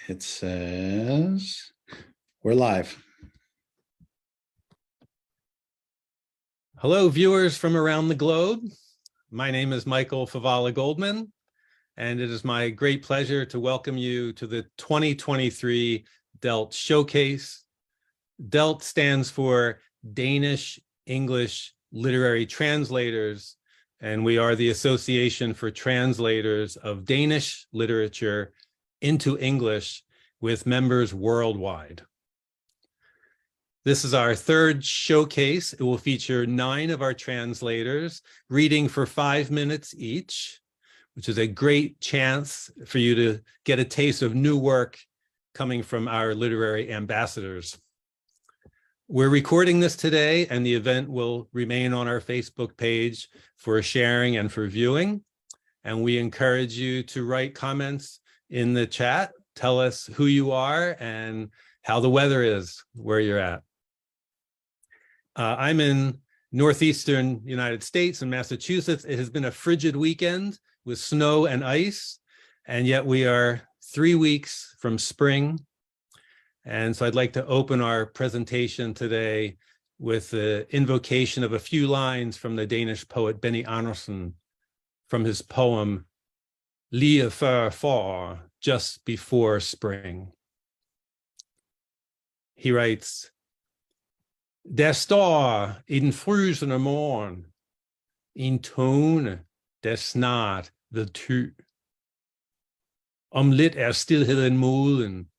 It says we're live. Hello, viewers from around the globe. My name is Michael Favala Goldman, and it is my great pleasure to welcome you to the 2023 DELT Showcase. DELT stands for Danish English Literary Translators, and we are the Association for Translators of Danish Literature into English with members worldwide. This is our third showcase. It will feature 9 of our translators reading for 5 minutes each, which is a great chance for you to get a taste of new work coming from our literary ambassadors. We're recording this today, and the event will remain on our Facebook page for sharing and for viewing. And we encourage you to write comments in the chat. Tell us who you are and how the weather is where you're at. I'm in northeastern United States in Massachusetts. It has been a frigid weekend with snow and ice, and yet we are 3 weeks from spring. And so I'd like to open our presentation today with the invocation of a few lines from the Danish poet Benny Andersen from his poem Lige før forår, just before spring. He writes, Der står i den frysende morgen en tone, der snart vil ty. Om lidt er stilheden moden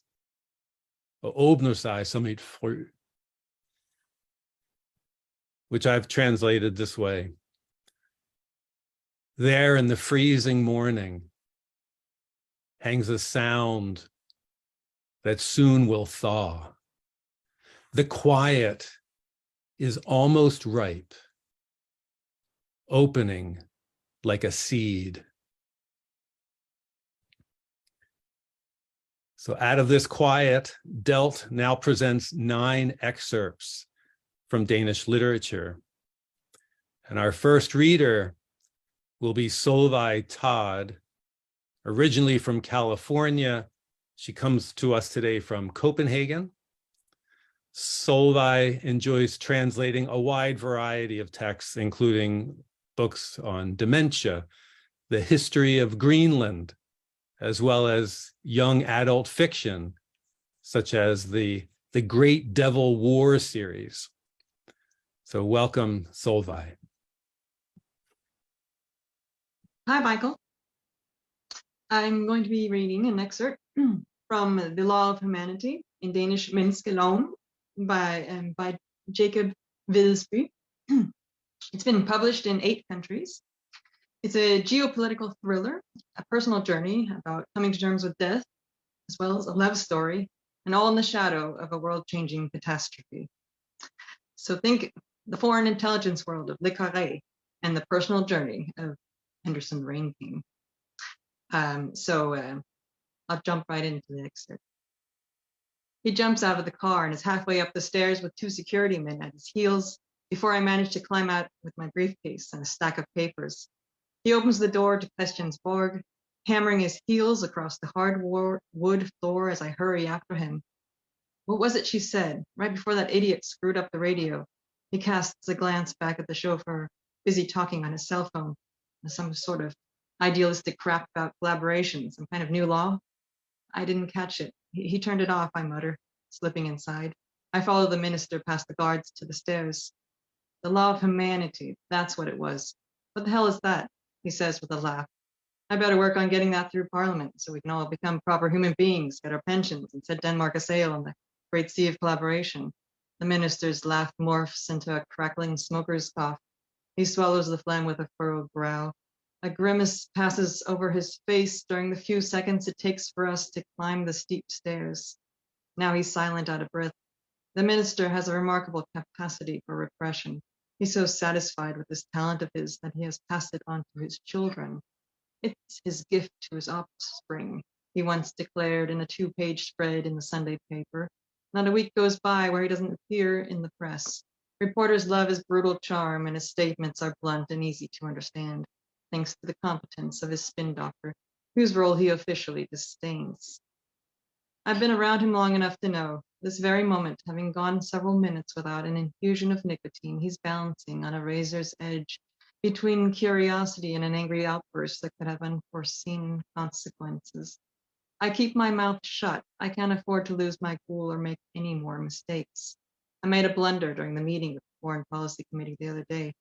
og åbner sig som et frø. Which I've translated this way. There in the freezing morning hangs a sound that soon will thaw. The quiet is almost ripe, opening like a seed. So out of this quiet, DELT now presents 9 excerpts from Danish literature. And our first reader will be Solveig Todd, originally from California. She comes to us today from Copenhagen. Solveig enjoys translating a wide variety of texts, including books on dementia, the history of Greenland, as well as young adult fiction, such as the Great Devil War series. So welcome, Solveig. Hi, Michael. I'm going to be reading an excerpt from The Law of Humanity, in Danish, Menneskeloven, by Jacob Vedesby. It's been published in 8 countries. It's a geopolitical thriller, a personal journey about coming to terms with death, as well as a love story, and all in the shadow of a world-changing catastrophe. So think the foreign intelligence world of Le Carré and the personal journey of Henderson Rain King. I'll jump right into the excerpt. He jumps out of the car and is halfway up the stairs with 2 security men at his heels before I manage to climb out with my briefcase and a stack of papers. He opens the door to Christiansborg, hammering his heels across the hard wood floor as I hurry after him. What was it she said, right before that idiot screwed up the radio? He casts a glance back at the chauffeur, busy talking on his cell phone, some sort of idealistic crap about collaboration, some kind of new law. I didn't catch it. He turned it off, I mutter, slipping inside. I follow the minister past the guards to the stairs. The law of humanity, that's what it was. What the hell is that? He says with a laugh. I better work on getting that through Parliament so we can all become proper human beings, get our pensions, and set Denmark a sail on the great sea of collaboration. The minister's laugh morphs into a crackling smoker's cough. He swallows the phlegm with a furrowed brow. A grimace passes over his face during the few seconds it takes for us to climb the steep stairs. Now he's silent, out of breath. The minister has a remarkable capacity for repression. He's so satisfied with this talent of his that he has passed it on to his children. It's his gift to his offspring, he once declared in a 2-page spread in the Sunday paper. Not a week goes by where he doesn't appear in the press. Reporters love his brutal charm, and his statements are blunt and easy to understand, thanks to the competence of his spin doctor, whose role he officially disdains. I've been around him long enough to know, this very moment, having gone several minutes without an infusion of nicotine, he's balancing on a razor's edge between curiosity and an angry outburst that could have unforeseen consequences. I keep my mouth shut. I can't afford to lose my cool or make any more mistakes. I made a blunder during the meeting with the Foreign Policy Committee the other day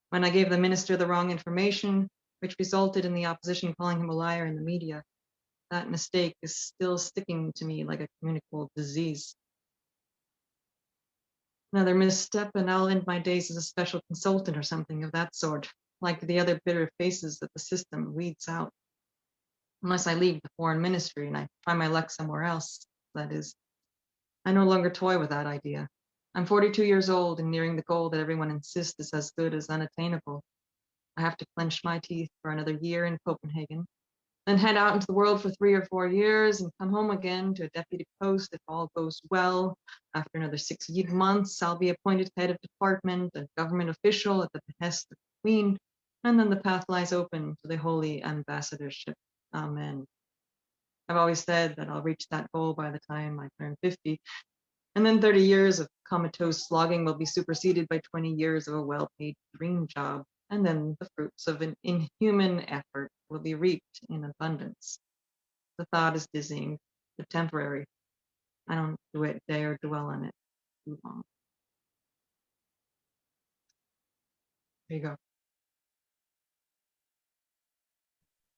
when I gave the minister the wrong information, which resulted in the opposition calling him a liar in the media. That mistake is still sticking to me like a communicable disease. Another misstep, and I'll end my days as a special consultant or something of that sort, like the other bitter faces that the system weeds out. Unless I leave the foreign ministry and I try my luck somewhere else, that is. I no longer toy with that idea. I'm 42 years old and nearing the goal that everyone insists is as good as unattainable. I have to clench my teeth for another year in Copenhagen, then head out into the world for 3 or 4 years and come home again to a deputy post if all goes well. After another 6 months, I'll be appointed head of department and government official at the behest of the Queen, and then the path lies open to the holy ambassadorship. Amen. I've always said that I'll reach that goal by the time I turn 50, and then 30 years of comatose slogging will be superseded by 20 years of a well-paid dream job, and then the fruits of an inhuman effort will be reaped in abundance. The thought is dizzying, but temporary. I don't dare or dwell on it too long. There you go.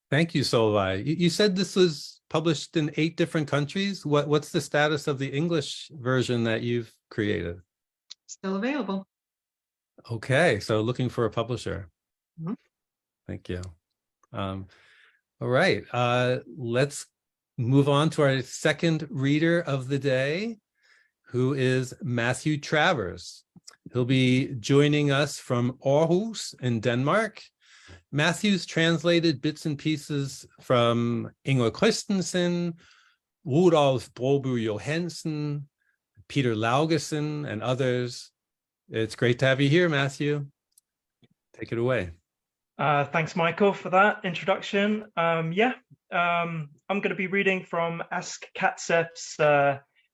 Thank you, Solveig. You said this was published in 8 different countries. What's the status of the English version that you've created? Still available. Okay, so looking for a publisher. Mm-hmm. Thank you. All right, let's move on to our second reader of the day, who is Matthew Travers. He'll be joining us from Aarhus in Denmark. Matthew's translated bits and pieces from Inger Christensen, Rudolf Brobu Johansen, Peter Laugesen, and others. It's great to have you here, Matthew. Take it away. Thanks, Michael, for that introduction. I'm going to be reading from Ask Katzef's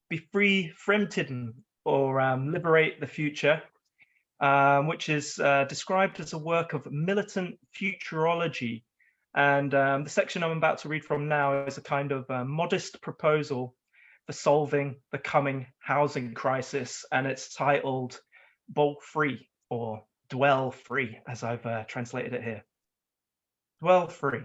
Be Free Fremtiden, or Liberate the Future, which is described as a work of militant futurology. And the section I'm about to read from now is a kind of modest proposal for solving the coming housing crisis, and it's titled Bo Free, or Dwell Free, as I've translated it here. Dwell free.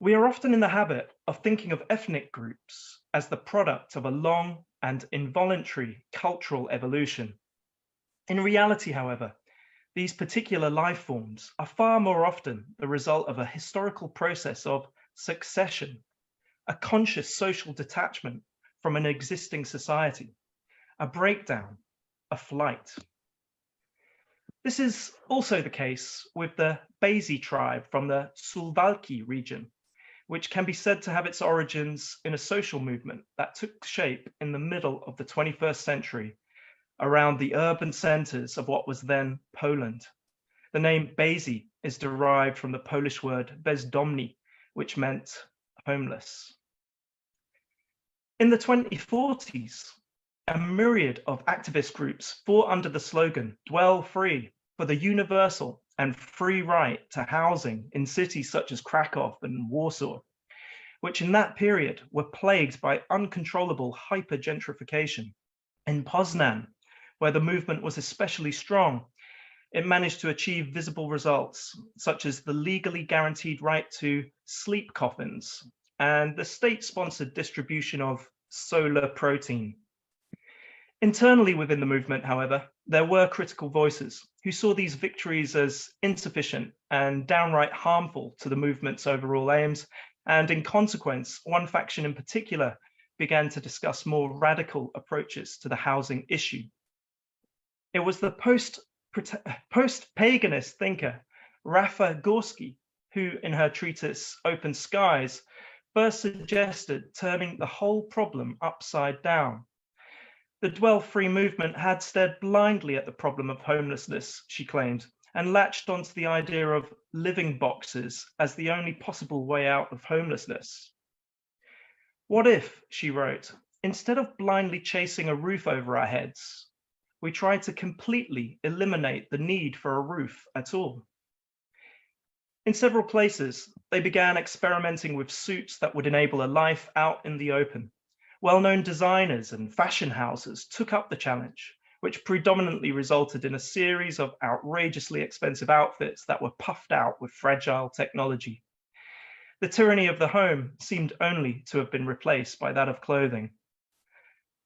We are often in the habit of thinking of ethnic groups as the product of a long and involuntary cultural evolution. In reality, however, these particular life forms are far more often the result of a historical process of succession, a conscious social detachment from an existing society, a breakdown, a flight. This is also the case with the Basi tribe from the Suwałki region, which can be said to have its origins in a social movement that took shape in the middle of the 21st century around the urban centers of what was then Poland. The name Basi is derived from the Polish word bezdomny, which meant homeless. In the 2040s, a myriad of activist groups fought under the slogan, Dwell Free, for the universal and free right to housing in cities such as Krakow and Warsaw, which in that period were plagued by uncontrollable hyper-gentrification. In Poznan, where the movement was especially strong, it managed to achieve visible results, such as the legally guaranteed right to sleep coffins and the state-sponsored distribution of solar protein. Internally within the movement, however, there were critical voices who saw these victories as insufficient and downright harmful to the movement's overall aims, and in consequence, one faction in particular began to discuss more radical approaches to the housing issue. It was the post-paganist thinker Rafa Gorski who, in her treatise Open Skies, first suggested turning the whole problem upside down. The Dwell Free movement had stared blindly at the problem of homelessness, she claimed, and latched onto the idea of living boxes as the only possible way out of homelessness. What if, she wrote, instead of blindly chasing a roof over our heads, we tried to completely eliminate the need for a roof at all? In several places, they began experimenting with suits that would enable a life out in the open. Well-known designers and fashion houses took up the challenge, which predominantly resulted in a series of outrageously expensive outfits that were puffed out with fragile technology. The tyranny of the home seemed only to have been replaced by that of clothing.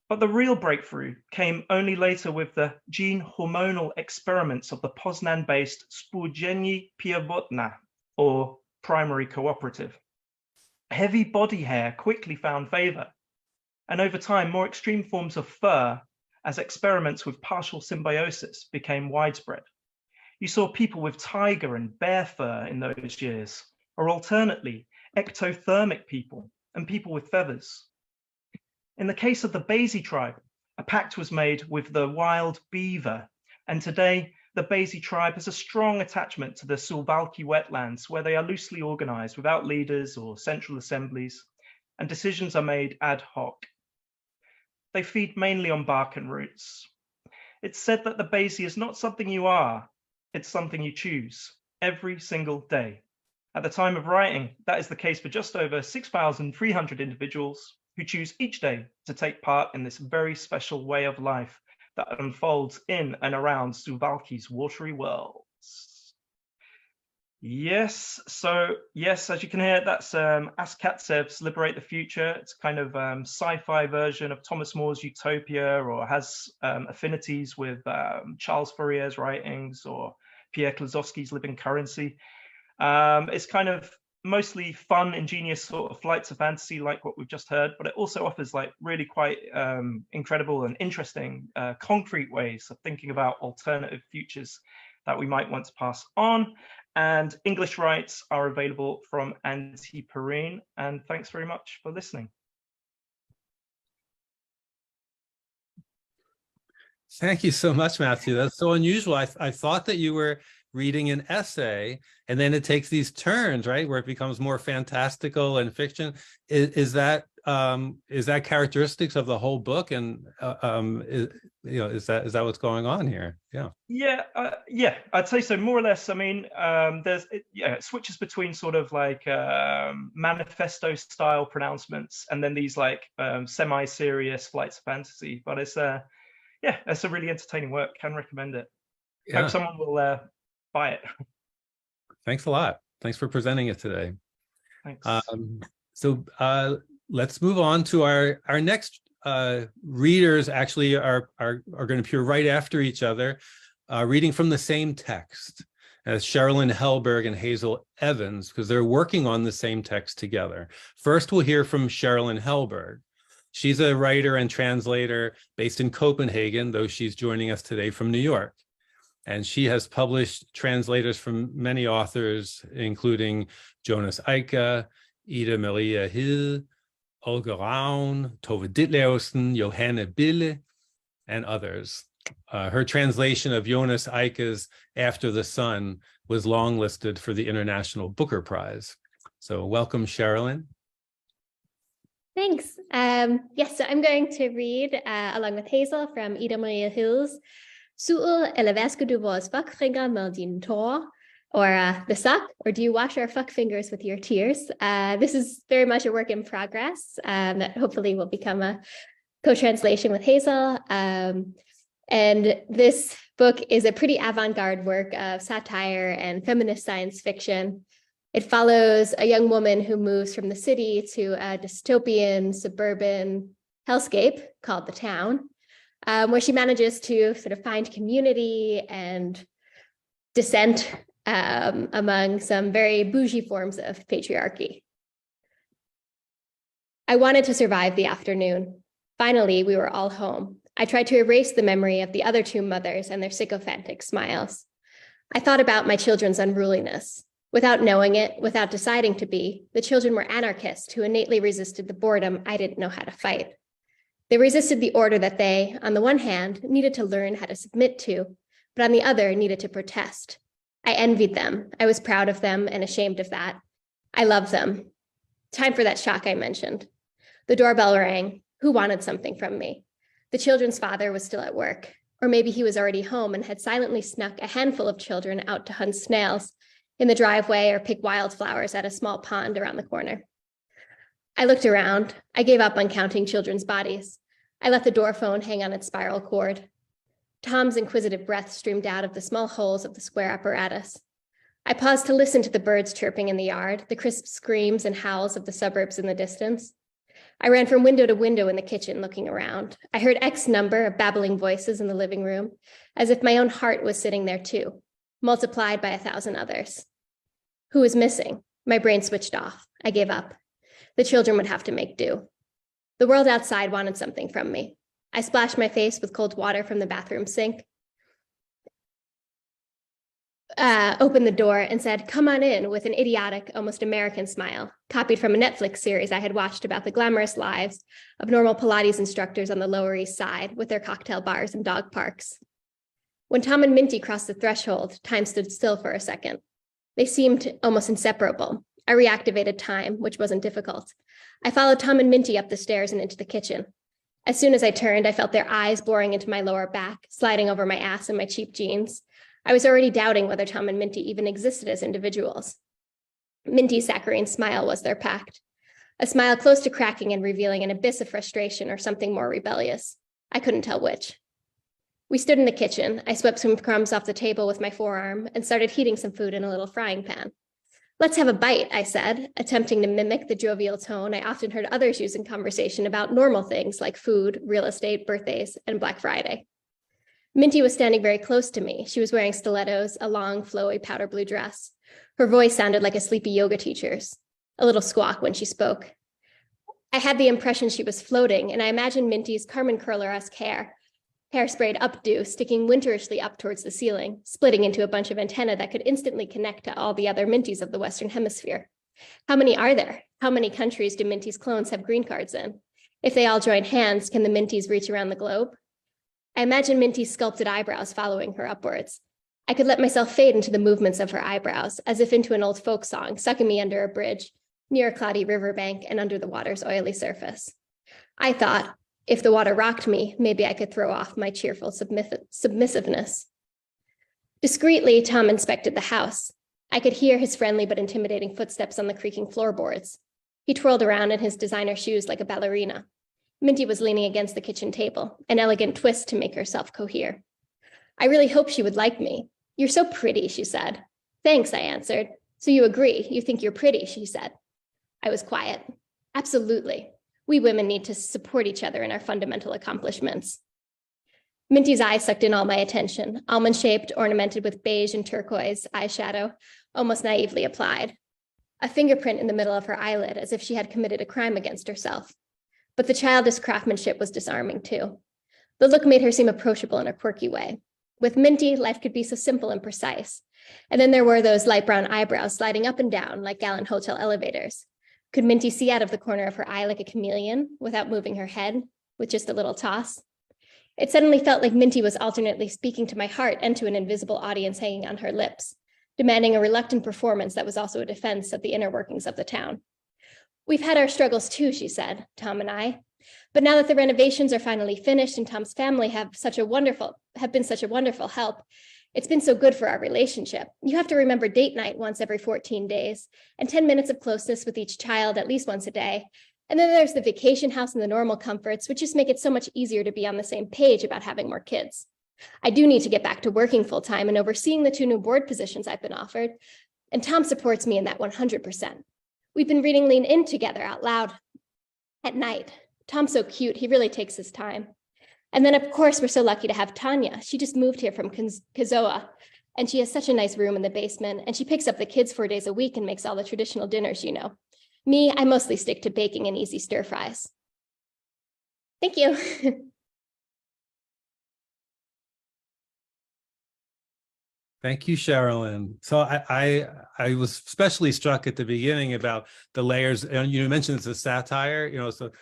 But the real breakthrough came only later with the gene hormonal experiments of the Poznan-based Spółdzielnia Pierwotna, or primary cooperative. Heavy body hair quickly found favor, and over time, more extreme forms of fur, as experiments with partial symbiosis became widespread. You saw people with tiger and bear fur in those years, or alternately, ectothermic people and people with feathers. In the case of the Bezi tribe, a pact was made with the wild beaver, and today the Bezi tribe has a strong attachment to the Suwałki wetlands, where they are loosely organized without leaders or central assemblies, and decisions are made ad hoc. They feed mainly on bark and roots. It's said that the Bezi is not something you are, it's something you choose every single day. At the time of writing, that is the case for just over 6,300 individuals who choose each day to take part in this very special way of life that unfolds in and around Suwałki's watery worlds. Yes, as you can hear, that's Ask Katsev's Liberate the Future. It's kind of sci-fi version of Thomas More's Utopia, or has affinities with Charles Fourier's writings or Pierre Klosowski's Living Currency. It's kind of mostly fun, ingenious sort of flights of fantasy like what we've just heard, but it also offers like really quite incredible and interesting concrete ways of thinking about alternative futures that we might want to pass on. And English rights are available from Antti Perrine. And thanks very much for listening. Thank you so much, Matthew. That's so unusual. I thought that you were reading an essay, and then it takes these turns, right, where it becomes more fantastical and fiction. Is that characteristics of the whole book? And is that what's going on here? Yeah, I'd say so, more or less. I mean, it switches between sort of like manifesto style pronouncements and then these like semi-serious flights of fantasy. But it's it's a really entertaining work. Can recommend it. Yeah. Hope someone will buy it. Thanks a lot. Thanks for presenting it today. Thanks. So let's move on to our next readers. Actually, are going to appear right after each other, reading from the same text as Sherilyn Hellberg and Hazel Evans, because they're working on the same text together. First, we'll hear from Sherilyn Hellberg. She's a writer and translator based in Copenhagen, though she's joining us today from New York. And she has published translators from many authors, including Jonas Eike, Ida Maria Hill, Olga Raun, Tove Ditlevsen, Johanne Bille, and others. Her translation of Jonas Eike's After the Sun was longlisted for the International Booker Prize. So welcome, Sherilyn. Thanks. Yes, so I'm going to read along with Hazel from Ida Maria Hill's Su'el eller vasker du vores fuckfinger med dine tårer? Or the suck, or do you wash our fuck fingers with your tears? This is very much a work in progress that hopefully will become a co-translation with Hazel. And this book is a pretty avant-garde work of satire and feminist science fiction. It follows a young woman who moves from the city to a dystopian suburban hellscape called the town, where she manages to sort of find community and dissent among some very bougie forms of patriarchy. I wanted to survive the afternoon. Finally, we were all home. I tried to erase the memory of the other two mothers and their sycophantic smiles. I thought about my children's unruliness. Without knowing it, without deciding to be, the children were anarchists who innately resisted the boredom I didn't know how to fight. They resisted the order that they, on the one hand, needed to learn how to submit to, but on the other, needed to protest. I envied them. I was proud of them and ashamed of that. I loved them. Time for that shock I mentioned. The doorbell rang. Who wanted something from me? The children's father was still at work, or maybe he was already home and had silently snuck a handful of children out to hunt snails in the driveway or pick wildflowers at a small pond around the corner. I looked around. I gave up on counting children's bodies. I let the door phone hang on its spiral cord. Tom's inquisitive breath streamed out of the small holes of the square apparatus. I paused to listen to the birds chirping in the yard, the crisp screams and howls of the suburbs in the distance. I ran from window to window in the kitchen, looking around. I heard X number of babbling voices in the living room, as if my own heart was sitting there too, multiplied by 1,000 others. Who was missing? My brain switched off. I gave up. The children would have to make do. The world outside wanted something from me. I splashed my face with cold water from the bathroom sink, opened the door and said, "Come on in," with an idiotic, almost American smile, copied from a Netflix series I had watched about the glamorous lives of normal Pilates instructors on the Lower East Side with their cocktail bars and dog parks. When Tom and Minty crossed the threshold, time stood still for a second. They seemed almost inseparable. I reactivated time, which wasn't difficult. I followed Tom and Minty up the stairs and into the kitchen. As soon as I turned, I felt their eyes boring into my lower back, sliding over my ass and my cheap jeans. I was already doubting whether Tom and Minty even existed as individuals. Minty's saccharine smile was their pact, a smile close to cracking and revealing an abyss of frustration or something more rebellious. I couldn't tell which. We stood in the kitchen. I swept some crumbs off the table with my forearm and started heating some food in a little frying pan. "Let's have a bite," I said, attempting to mimic the jovial tone I often heard others use in conversation about normal things like food, real estate, birthdays, and Black Friday. Minty was standing very close to me. She was wearing stilettos, a long, flowy powder blue dress. Her voice sounded like a sleepy yoga teacher's, a little squawk when she spoke. I had the impression she was floating, and I imagined Minty's Carmen Curler-esque hair sprayed updo, sticking winterishly up towards the ceiling, splitting into a bunch of antennae that could instantly connect to all the other Minties of the Western Hemisphere. How many are there? How many countries do Minty's clones have green cards in? If they all join hands, can the Minties reach around the globe? I imagine Minty's sculpted eyebrows following her upwards. I could let myself fade into the movements of her eyebrows, as if into an old folk song, sucking me under a bridge, near a cloudy riverbank and under the water's oily surface. I thought, if the water rocked me, maybe I could throw off my cheerful submissiveness. Discreetly, Tom inspected the house. I could hear his friendly but intimidating footsteps on the creaking floorboards. He twirled around in his designer shoes like a ballerina. Minty was leaning against the kitchen table, an elegant twist to make herself cohere. I really hope she would like me. "You're so pretty," she said. "Thanks," I answered. "So you agree? You think you're pretty," she said. I was quiet. "Absolutely. We women need to support each other in our fundamental accomplishments." Minty's eyes sucked in all my attention, almond-shaped, ornamented with beige and turquoise eyeshadow, almost naively applied. A fingerprint in the middle of her eyelid, as if she had committed a crime against herself. But the childish craftsmanship was disarming too. The look made her seem approachable in a quirky way. With Minty, life could be so simple and precise. And then there were those light brown eyebrows sliding up and down like gallant hotel elevators. Could Minty see out of the corner of her eye like a chameleon without moving her head, with just a little toss? It suddenly felt like Minty was alternately speaking to my heart and to an invisible audience hanging on her lips, demanding a reluctant performance that was also a defense of the inner workings of the town. "We've had our struggles too," she said, "Tom and I. But now that the renovations are finally finished and Tom's family have been such a wonderful help, it's been so good for our relationship. You have to remember date night once every 14 days and 10 minutes of closeness with each child at least once a day. And then there's the vacation house and the normal comforts, which just make it so much easier to be on the same page about having more kids. I do need to get back to working full time and overseeing the 2 new board positions I've been offered. And Tom supports me in that 100%. We've been reading Lean In together out loud at night. Tom's so cute, he really takes his time. And then, of course, we're so lucky to have Tanya. She just moved here from Kazoa, and she has such a nice room in the basement, and she picks up the kids 4 days a week and makes all the traditional dinners, you know. Me, I mostly stick to baking and easy stir fries. Thank you. Thank you, Sherilyn. So I was especially struck at the beginning about the layers, and you mentioned it's a satire, you know, so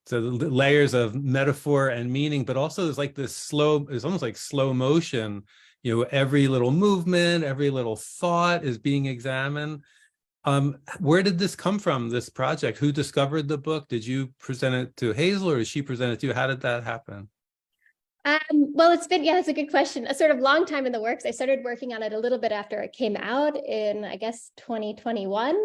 the layers of metaphor and meaning, but also there's like this it's almost like slow motion, you know, every little movement, every little thought is being examined. Where did this come from, this project? Who discovered the book? Did you present it to Hazel, or did she present it to you? How did that happen? Well, it's been, yeah, that's a good question. A sort of long time in the works. I started working on it a little bit after it came out in, I guess, 2021.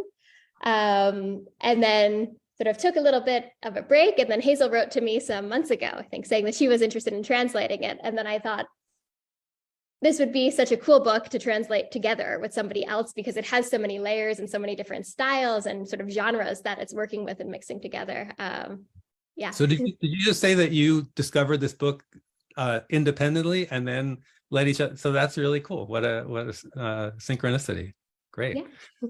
And then sort of took a little bit of a break. And then Hazel wrote to me some months ago, I think, saying that she was interested in translating it. And then I thought, this would be such a cool book to translate together with somebody else, because it has so many layers and so many different styles and sort of genres that it's working with and mixing together. Yeah. So did you just say that you discovered this book independently and then let each other? So that's really cool. What a synchronicity. Great. Yeah.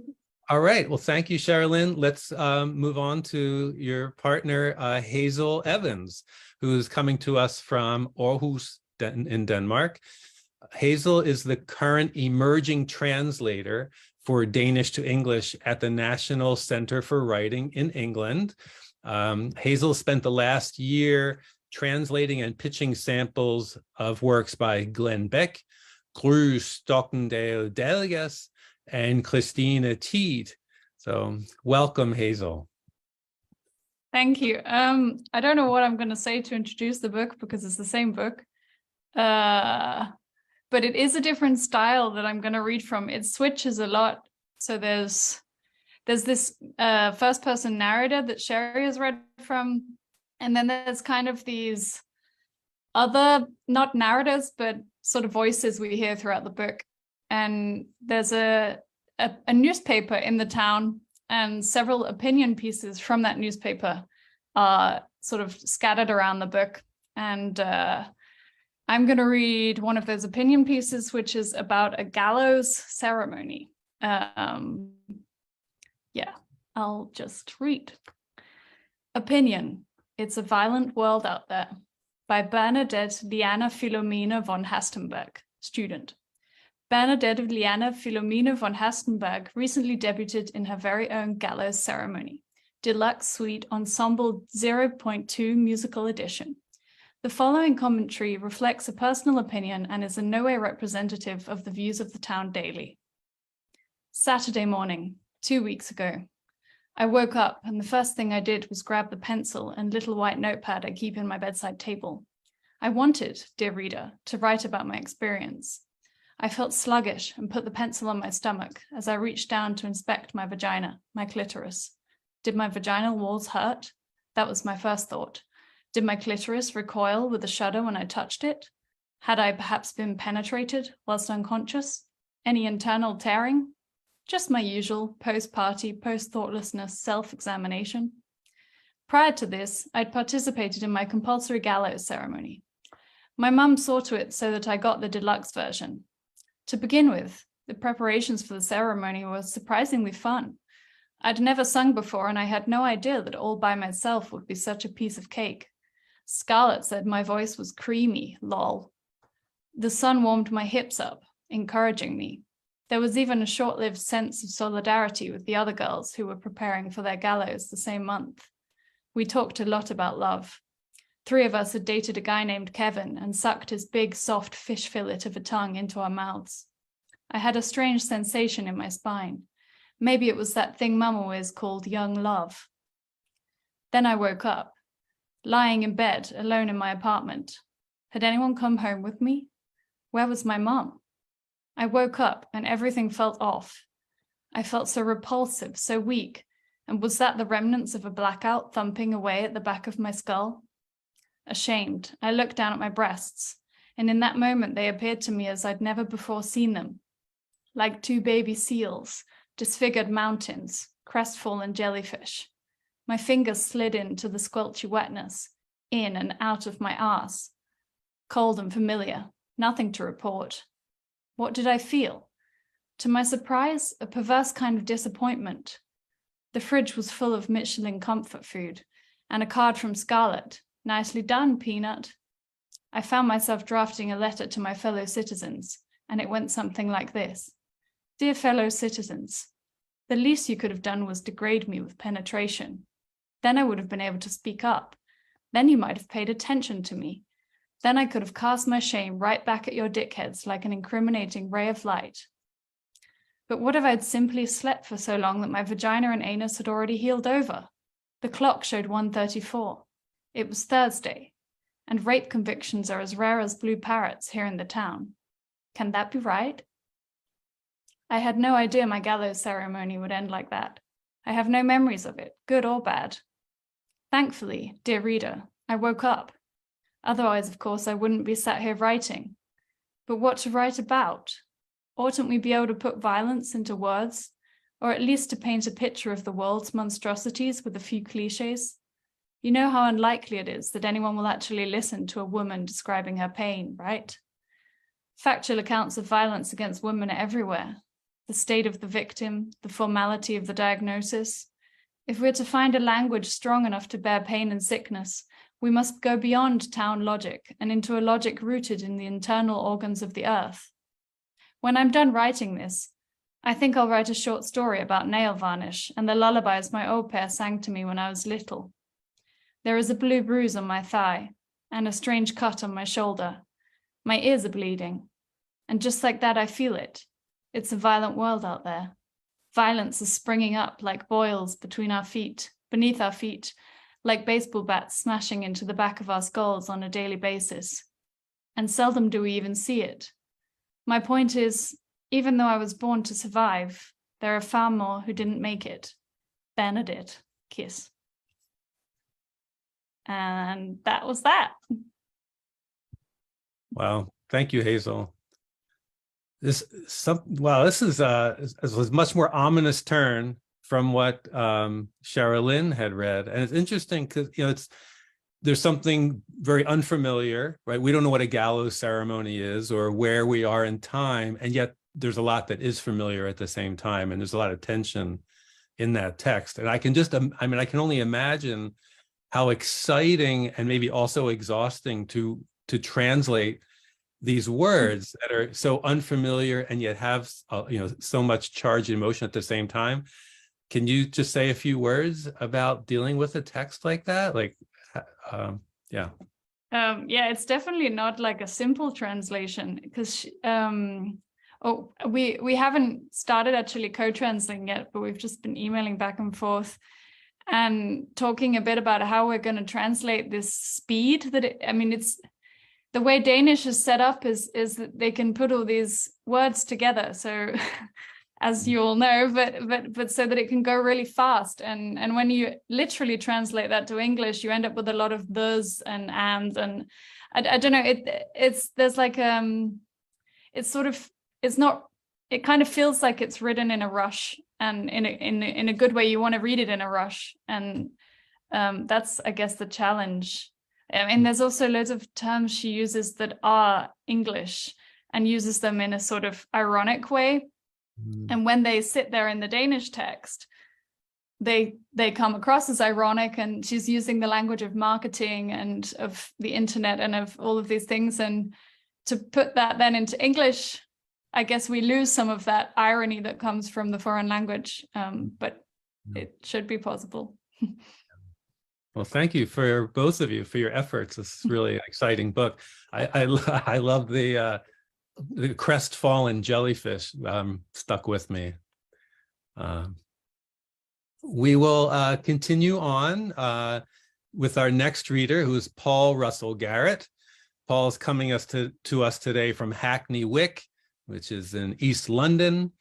All right. Well, thank you, Sherilyn. Let's move on to your partner, Hazel Evans, who is coming to us from Aarhus in Denmark. Hazel is the current emerging translator for Danish to English at the National Center for Writing in England. Hazel spent the last year translating and pitching samples of works by Glenn Beck, Gry Stockendale Dalgas, and Christina Tiede. So welcome, Hazel. Thank you. I don't know what I'm going to say to introduce the book, because it's the same book. But it is a different style that I'm going to read from. It switches a lot. So there's this first person narrator that Sherry has read from. And then there's kind of these other, not narrators, but sort of voices we hear throughout the book. And there's a newspaper in the town, and several opinion pieces from that newspaper are sort of scattered around the book. And I'm going to read one of those opinion pieces, which is about a gallows ceremony. Yeah, I'll just read. Opinion. It's a violent world out there. By Bernadette Liana Philomena von Hastenberg, student. Bernadette Liana Philomena von Hastenberg recently debuted in her very own gallows ceremony, Deluxe Suite Ensemble 0.2 Musical Edition. The following commentary reflects a personal opinion and is in no way representative of the views of the town daily. Saturday morning, 2 weeks ago. I woke up and the first thing I did was grab the pencil and little white notepad I keep in my bedside table. I wanted, dear reader, to write about my experience. I felt sluggish and put the pencil on my stomach as I reached down to inspect my vagina, my clitoris. Did my vaginal walls hurt? That was my first thought. Did my clitoris recoil with a shudder when I touched it? Had I perhaps been penetrated whilst unconscious? Any internal tearing? Just my usual post-party, post-thoughtlessness self-examination. Prior to this, I'd participated in my compulsory gallows ceremony. My mum saw to it so that I got the deluxe version. To begin with, the preparations for the ceremony were surprisingly fun. I'd never sung before, and I had no idea that all by myself would be such a piece of cake. Scarlett said my voice was creamy, lol. The sun warmed my hips up, encouraging me. There was even a short-lived sense of solidarity with the other girls who were preparing for their gallows the same month. We talked a lot about love. 3 of us had dated a guy named Kevin and sucked his big, soft fish fillet of a tongue into our mouths. I had a strange sensation in my spine. Maybe it was that thing Mum always called young love. Then I woke up, lying in bed alone in my apartment. Had anyone come home with me? Where was my mum? I woke up and everything felt off. I felt so repulsive, so weak, and was that the remnants of a blackout thumping away at the back of my skull? Ashamed, I looked down at my breasts, and in that moment they appeared to me as I'd never before seen them, like 2 baby seals, disfigured mountains, crestfallen jellyfish. My fingers slid into the squelchy wetness, in and out of my arse. Cold and familiar, nothing to report. What did I feel? To my surprise, a perverse kind of disappointment. The fridge was full of Michelin comfort food, and a card from Scarlett. Nicely done, Peanut. I found myself drafting a letter to my fellow citizens, and it went something like this. Dear fellow citizens, the least you could have done was degrade me with penetration. Then I would have been able to speak up. Then you might have paid attention to me. Then I could have cast my shame right back at your dickheads like an incriminating ray of light. But what if I'd simply slept for so long that my vagina and anus had already healed over? The clock showed 1:34. It was Thursday, and rape convictions are as rare as blue parrots here in the town. Can that be right? I had no idea my gallows ceremony would end like that. I have no memories of it, good or bad. Thankfully, dear reader, I woke up. Otherwise, of course, I wouldn't be sat here writing. But what to write about? Oughtn't we be able to put violence into words, or at least to paint a picture of the world's monstrosities with a few cliches? You know how unlikely it is that anyone will actually listen to a woman describing her pain, right? Factual accounts of violence against women are everywhere. The state of the victim, the formality of the diagnosis. If we're to find a language strong enough to bear pain and sickness, we must go beyond town logic and into a logic rooted in the internal organs of the earth. When I'm done writing this, I think I'll write a short story about nail varnish and the lullabies my au pair sang to me when I was little. There is a blue bruise on my thigh and a strange cut on my shoulder. My ears are bleeding. And just like that, I feel it. It's a violent world out there. Violence is springing up like boils beneath our feet, like baseball bats smashing into the back of our skulls on a daily basis. And seldom do we even see it. My point is, even though I was born to survive, there are far more who didn't make it. Bernadette, kiss. And that was that. Wow. Thank you, Hazel. This is a much more ominous turn from what Sherilyn had read. And it's interesting because, there's something very unfamiliar, right? We don't know what a gallows ceremony is or where we are in time. And yet there's a lot that is familiar at the same time. And there's a lot of tension in that text. And I can only imagine how exciting and maybe also exhausting to translate these words that are so unfamiliar and yet have so much charged emotion at the same time. Can you just say a few words about dealing with a text like that? Yeah, it's definitely not like a simple translation because we haven't started actually co-translating yet, but we've just been emailing back and forth and talking a bit about how we're going to translate this speed it's the way Danish is set up is that they can put all these words together. So as you all know, but so that it can go really fast. And when you literally translate that to English, you end up with a lot of thes and ands. And I don't know, it kind of feels like it's written in a rush, and in a good way. You want to read it in a rush. And that's, I guess, the challenge. There's also loads of terms she uses that are English and uses them in a sort of ironic way. And when they sit there in the Danish text, they come across as ironic, and she's using the language of marketing and of the internet and of all of these things. And to put that then into English, I guess we lose some of that irony that comes from the foreign language, but it should be possible. Well, thank you for both of you for your efforts. This is really an exciting book. I love the crestfallen jellyfish stuck with me. We will continue on with our next reader, who is Paul Russell Garrett. Paul's coming to us today from Hackney Wick, which is in East London.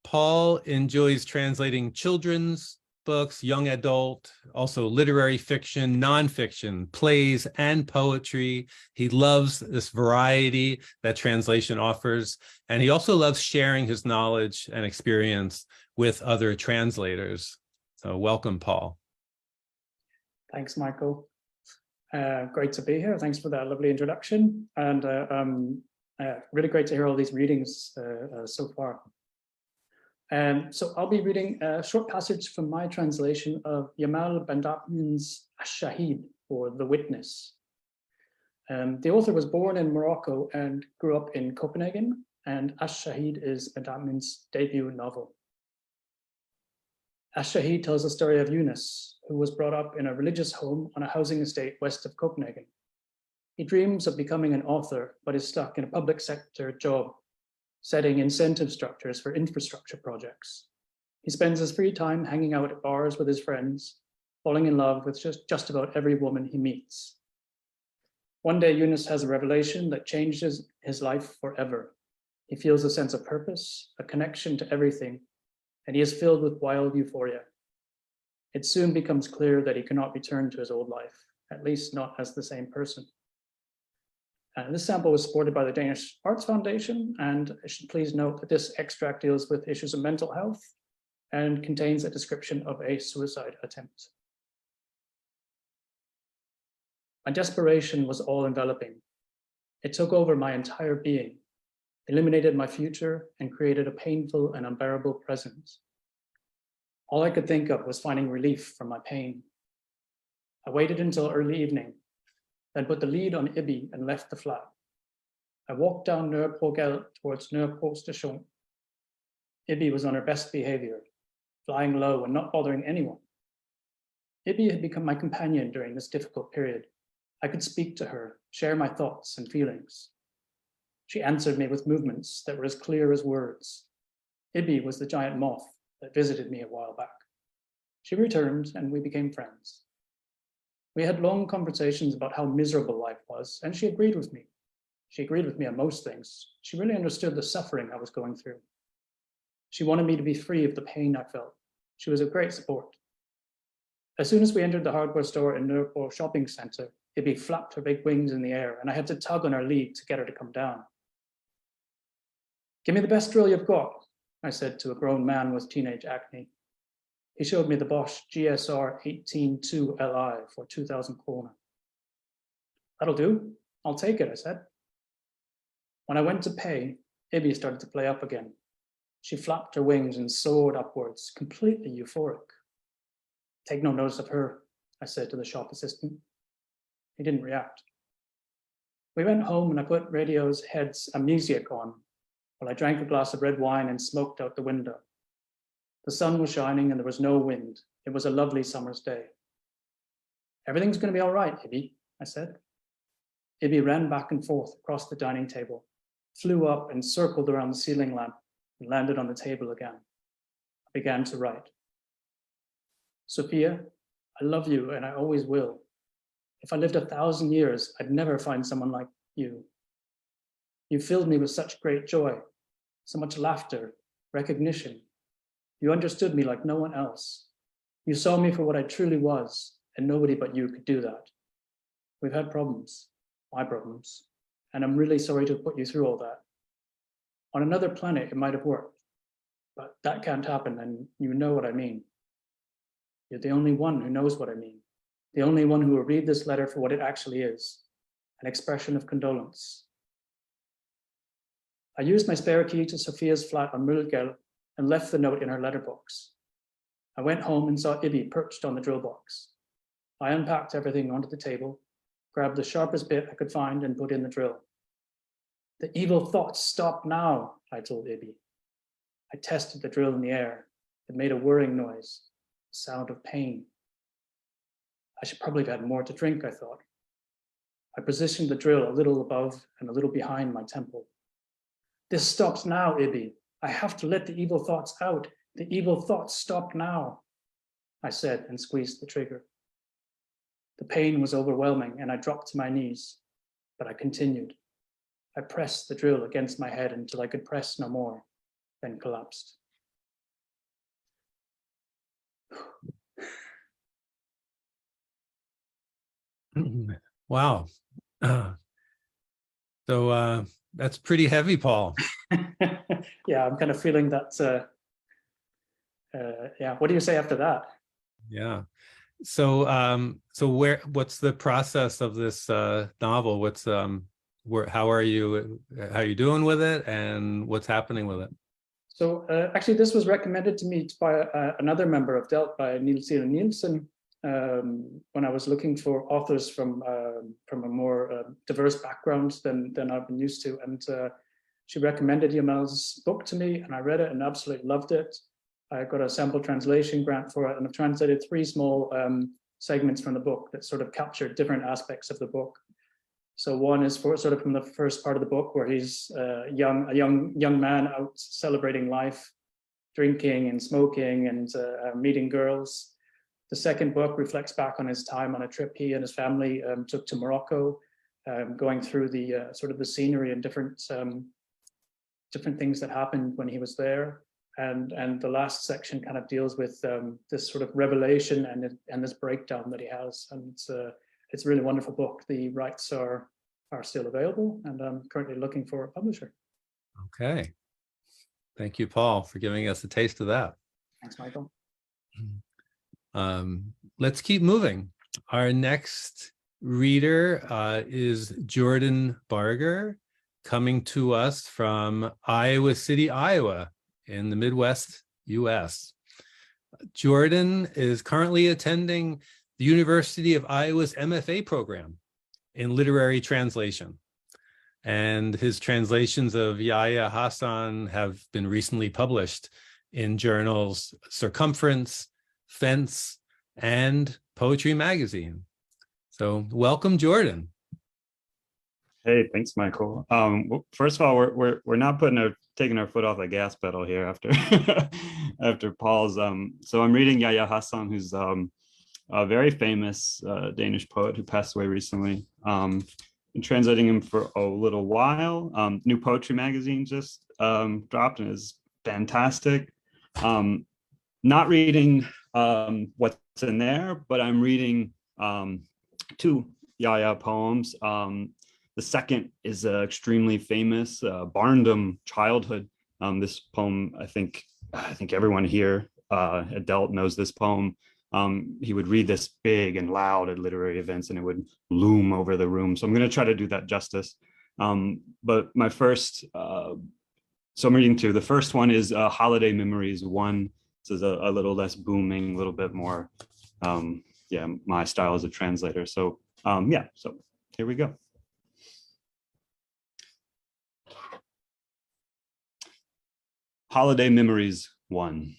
Paul enjoys translating children's books, young adult, also literary fiction, nonfiction, plays, and poetry. He loves this variety that translation offers, and he also loves sharing his knowledge and experience with other translators. So welcome, Paul. Thanks, Michael. Great to be here. Thanks for that lovely introduction, and really great to hear all these readings so far. So I'll be reading a short passage from my translation of Yamal Bendamin's Ash-Shahid, or The Witness. The author was born in Morocco and grew up in Copenhagen, and Ash-Shahid is Bendamin's debut novel. Ash-Shahid tells the story of Yunus, who was brought up in a religious home on a housing estate west of Copenhagen. He dreams of becoming an author, but is stuck in a public sector job. setting incentive structures for infrastructure projects. He spends his free time hanging out at bars with his friends, falling in love with just about every woman he meets. One day, Yunus has a revelation that changes his life forever. He feels a sense of purpose, a connection to everything, and he is filled with wild euphoria. It soon becomes clear that he cannot return to his old life, at least not as the same person. This sample was supported by the Danish Arts Foundation, and I should please note that this extract deals with issues of mental health and contains a description of a suicide attempt. My desperation was all enveloping. It took over my entire being, eliminated my future, and created a painful and unbearable present. All I could think of was finding relief from my pain. I waited until early evening, then put the lead on Ibby and left the flat. I walked down Nørrebrogade towards Nørrebro Station. Ibby was on her best behavior, flying low and not bothering anyone. Ibby had become my companion during this difficult period. I could speak to her, share my thoughts and feelings. She answered me with movements that were as clear as words. Ibby was the giant moth that visited me a while back. She returned and we became friends. We had long conversations about how miserable life was, and she agreed with me. She agreed with me on most things. She really understood the suffering I was going through. She wanted me to be free of the pain I felt. She was a great support. As soon as we entered the hardware store in Nørrebro shopping center, Ibby flapped her big wings in the air, and I had to tug on her lead to get her to come down. "Give me the best drill you've got," I said to a grown man with teenage acne. He showed me the Bosch GSR 182Li for 2,000 kroner. "That'll do. I'll take it," I said. When I went to pay, Ibby started to play up again. She flapped her wings and soared upwards, completely euphoric. "Take no notice of her," I said to the shop assistant. He didn't react. We went home and I put Radio's Head's Amnesiac on while I drank a glass of red wine and smoked out the window. The sun was shining and there was no wind. It was a lovely summer's day. "Everything's going to be all right, Ibby," I said. Ibby ran back and forth across the dining table, flew up and circled around the ceiling lamp and landed on the table again. I began to write. "Sophia, I love you and I always will. If I lived 1,000 years, I'd never find someone like you. You filled me with such great joy, so much laughter, recognition. You understood me like no one else. You saw me for what I truly was, and nobody but you could do that. We've had problems, my problems, and I'm really sorry to put you through all that. On another planet, it might have worked, but that can't happen, and you know what I mean. You're the only one who knows what I mean, the only one who will read this letter for what it actually is, an expression of condolence." I used my spare key to Sophia's flat on Møllegade and left the note in her letterbox. I went home and saw Ibby perched on the drill box. I unpacked everything onto the table, grabbed the sharpest bit I could find and put in the drill. "The evil thoughts stop now," I told Ibby. I tested the drill in the air. It made a whirring noise, a sound of pain. I should probably have had more to drink, I thought. I positioned the drill a little above and a little behind my temple. "This stops now, Ibby. I have to let the evil thoughts out. The evil thoughts stop now," I said and squeezed the trigger. The pain was overwhelming and I dropped to my knees, but I continued. I pressed the drill against my head until I could press no more, then collapsed. Wow. So that's pretty heavy, Paul. Yeah, I'm kind of feeling that. Yeah, what do you say after that? Yeah. So what's the process of this novel? What's how are you doing with it, and what's happening with it? So actually, this was recommended to me by another member of DELT, by Niels Nielsen, when I was looking for authors from a more diverse background than I've been used to, and she recommended Yamel's book to me, and I read it and absolutely loved it. I got a sample translation grant for it, and I've translated 3 small segments from the book that sort of captured different aspects of the book. So one is for sort of from the first part of the book where he's a young man out celebrating life, drinking and smoking and meeting girls. The second book reflects back on his time on a trip he and his family took to Morocco, going through the sort of the scenery and different things that happened when he was there. And the last section kind of deals with this sort of revelation and this breakdown that he has. And it's a really wonderful book. The rights are still available, and I'm currently looking for a publisher. Okay. Thank you, Paul, for giving us a taste of that. Thanks, Michael. Let's keep moving. Our next reader is Jordan Barger, coming to us from Iowa City, Iowa, in the Midwest, US. Jordan is currently attending the University of Iowa's MFA program in literary translation. And his translations of Yahya Hassan have been recently published in journals Circumference, Fence, and Poetry Magazine. So welcome, Jordan. Hey, thanks, Michael. Well, first of all, we're not taking our foot off the gas pedal here after after Paul's. So I'm reading Yahya Hassan, who's a very famous Danish poet who passed away recently. Been translating him for a little while. New Poetry Magazine just dropped and is fantastic. Not reading what's in there, but I'm reading two Yahya poems. The second is extremely famous, Barndom Childhood. This poem, I think everyone here at DELT knows this poem. He would read this big and loud at literary events, and it would loom over the room. So I'm going to try to do that justice. But my first, so I'm reading two. The first one is Holiday Memories 1. This is a little less booming, a little bit more, my style as a translator. So so here we go. Holiday Memories 1.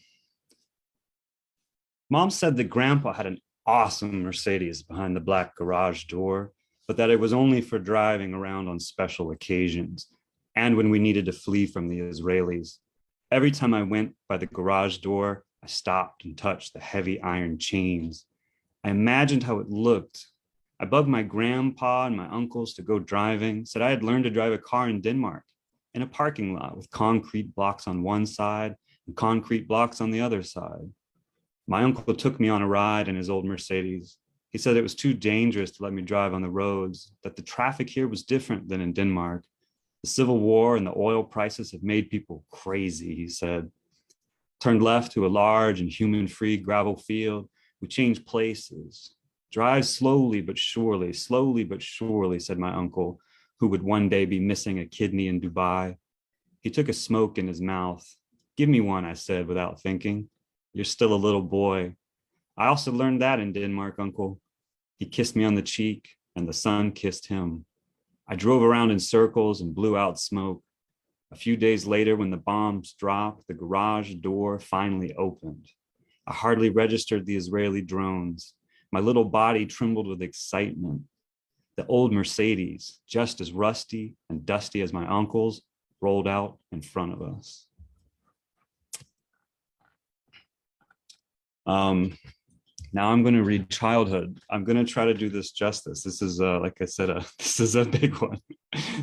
Mom said that Grandpa had an awesome Mercedes behind the black garage door, but that it was only for driving around on special occasions and when we needed to flee from the Israelis. Every time I went by the garage door, I stopped and touched the heavy iron chains. I imagined how it looked. I bugged my grandpa and my uncles to go driving, said I had learned to drive a car in Denmark, in a parking lot with concrete blocks on one side and concrete blocks on the other side. My uncle took me on a ride in his old Mercedes. He said it was too dangerous to let me drive on the roads, that the traffic here was different than in Denmark. The Civil War and the oil prices have made people crazy, he said. Turned left to a large and human-free gravel field. We changed places. Drive slowly but surely, said my uncle, who would one day be missing a kidney in Dubai. He took a smoke in his mouth. Give me one, I said without thinking. You're still a little boy. I also learned that in Denmark, Uncle. He kissed me on the cheek and the sun kissed him. I drove around in circles and blew out smoke. A few days later, when the bombs dropped, the garage door finally opened. I hardly registered the Israeli drones. My little body trembled with excitement. The old Mercedes, just as rusty and dusty as my uncle's, rolled out in front of us. Now I'm going to read Childhood. I'm going to try to do this justice. This is, like I said, this is a big one.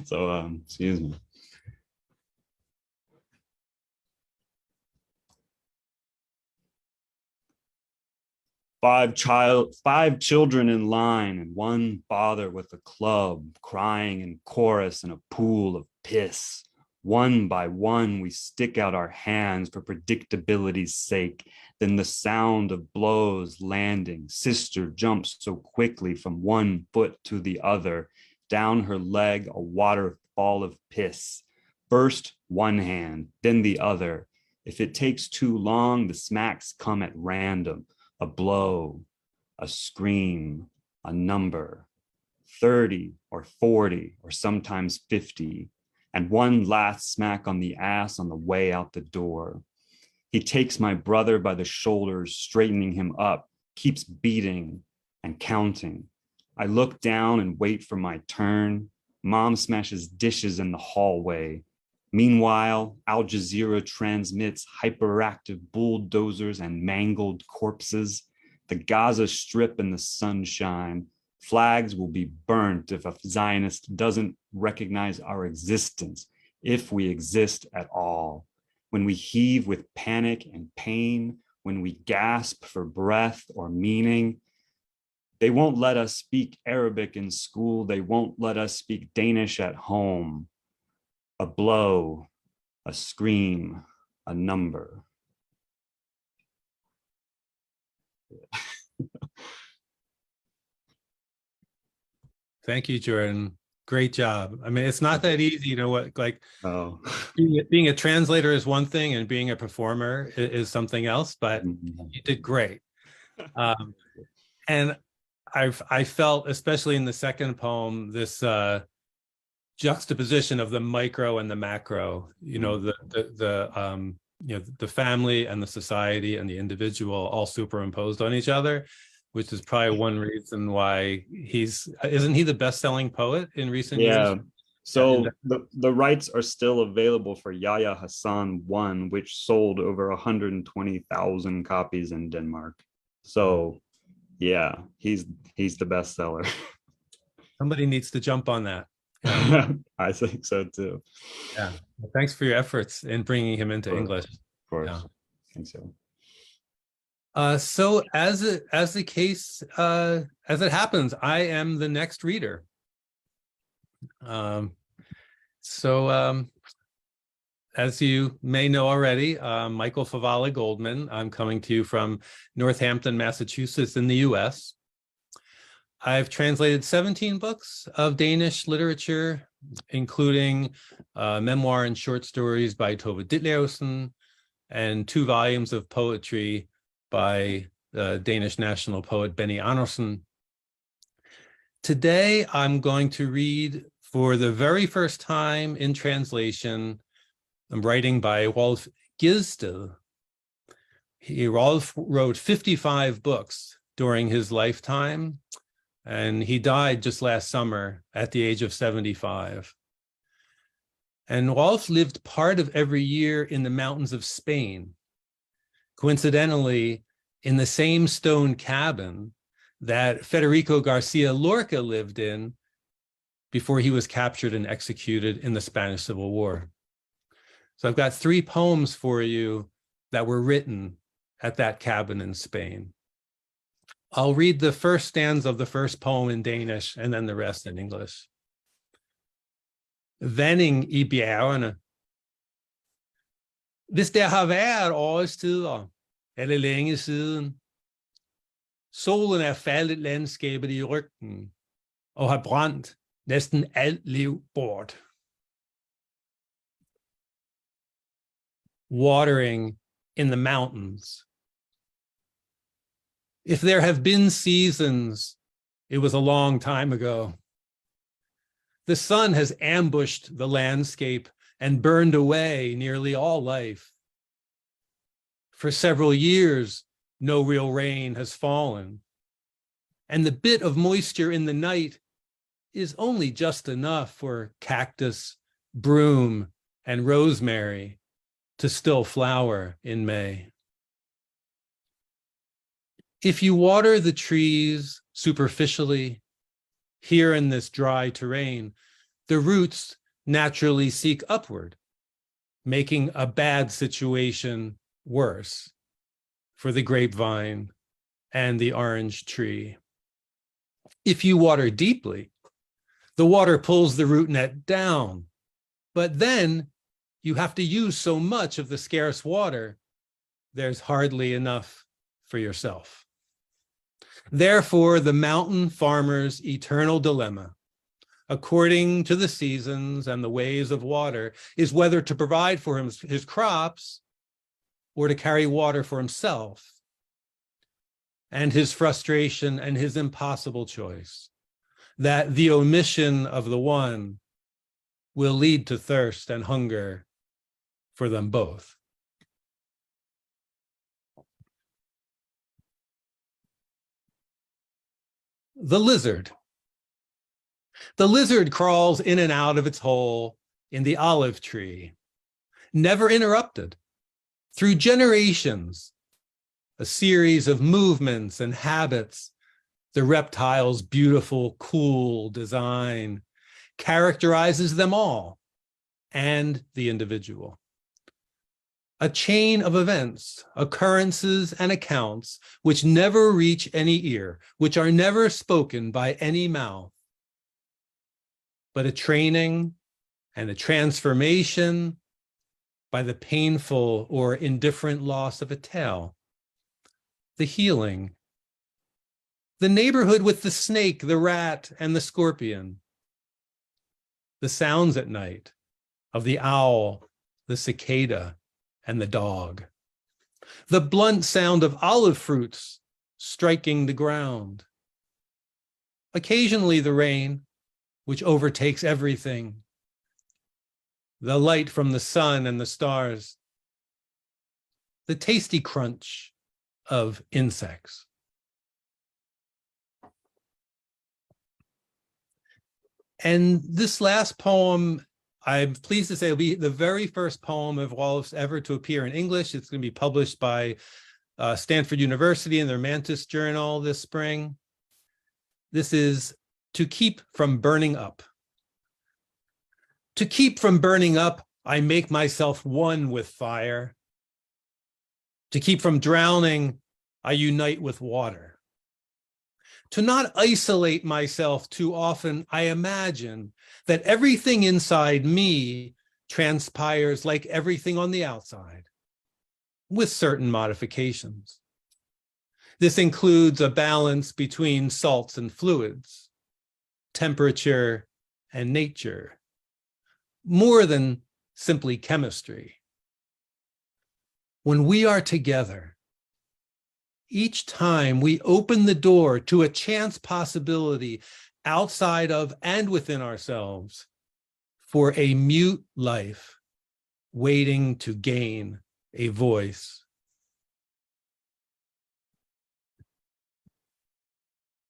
So, excuse me. Five children in line and one father with a club, crying in chorus in a pool of piss. One by one, we stick out our hands for predictability's sake. Then the sound of blows landing. Sister jumps so quickly from one foot to the other. Down her leg, a waterfall of piss. First one hand, then the other. If it takes too long, the smacks come at random. A blow, a scream, a number, 30 or 40 or sometimes 50, and one last smack on the ass on the way out the door. He takes my brother by the shoulders, straightening him up, keeps beating and counting. I look down and wait for my turn. Mom smashes dishes in the hallway. Meanwhile, Al Jazeera transmits hyperactive bulldozers and mangled corpses. The Gaza Strip in the sunshine. Flags will be burnt if a Zionist doesn't recognize our existence, if we exist at all. When we heave with panic and pain, when we gasp for breath or meaning, they won't let us speak Arabic in school. They won't let us speak Danish at home. A blow, a scream, a number. Thank you, Jordan. Great job. I mean, it's not that easy, you know what, like Oh. being a translator is one thing and being a performer is something else, but you did great. And I felt, especially in the second poem, this juxtaposition of the micro and the macro, you know, the family and the society and the individual all superimposed on each other, which is probably one reason why isn't he the best-selling poet in recent years? So the rights are still available for Yahya Hassan 1, which sold over 120,000 copies in Denmark. So yeah, he's the bestseller. Somebody needs to jump on that. I think so too. Yeah. Well, thanks for your efforts in bringing him into English. Of course. Yeah. I think so. So as the case as it happens, I am the next reader. As you may know already, Michael Favala Goldman. I'm coming to you from Northampton, Massachusetts in the US. I've translated 17 books of Danish literature, including memoir and short stories by Tove Ditlevsen and 2 volumes of poetry by the Danish national poet Benny Andersen. Today, I'm going to read for the very first time in translation, I'm writing by Rolf Gilsted. Rolf wrote 55 books during his lifetime, and he died just last summer at the age of 75. And Rolf lived part of every year in the mountains of Spain, coincidentally in the same stone cabin that Federico Garcia Lorca lived in before he was captured and executed in the Spanish Civil War. So I've got 3 poems for you that were written at that cabin in Spain. I'll read the first stanza of the first poem in Danish and then the rest in English. Vanding I bjergene. Hvis der har været årstider, eller længe siden, solen er faldet landskabet i ryggen og har brændt næsten alt liv bort. Watering in the mountains. If there have been seasons, it was a long time ago. The sun has ambushed the landscape and burned away nearly all life. For several years, no real rain has fallen, and the bit of moisture in the night is only just enough for cactus, broom, and rosemary to still flower in May. If you water the trees superficially, here in this dry terrain, the roots naturally seek upward, making a bad situation worse for the grapevine and the orange tree. If you water deeply, the water pulls the root net down, but then you have to use so much of the scarce water, there's hardly enough for yourself. Therefore, the mountain farmer's eternal dilemma, according to the seasons and the ways of water, is whether to provide for his crops or to carry water for himself, and his frustration and his impossible choice, that the omission of the one will lead to thirst and hunger for them both. The lizard The lizard crawls in and out of its hole in the olive tree, never interrupted. Through generations, a series of movements and habits, the reptile's beautiful, cool design characterizes them all and the individual. A chain of events, occurrences, and accounts which never reach any ear, which are never spoken by any mouth, but a training and a transformation by the painful or indifferent loss of a tail, the healing, the neighborhood with the snake, the rat, and the scorpion, the sounds at night of the owl, the cicada, and the dog, the blunt sound of olive fruits striking the ground, occasionally the rain, which overtakes everything, the light from the sun and the stars, the tasty crunch of insects. And this last poem, I'm pleased to say, will be the very first poem of Woloff's ever to appear in English. It's going to be published by Stanford University in their Mantis Journal this spring. This is To Keep from Burning Up. To keep from burning up, I make myself one with fire. To keep from drowning, I unite with water. To not isolate myself too often, I imagine that everything inside me transpires like everything on the outside, with certain modifications. This includes a balance between salts and fluids, temperature and nature, more than simply chemistry. When we are together, each time we open the door to a chance possibility outside of and within ourselves for a mute life waiting to gain a voice.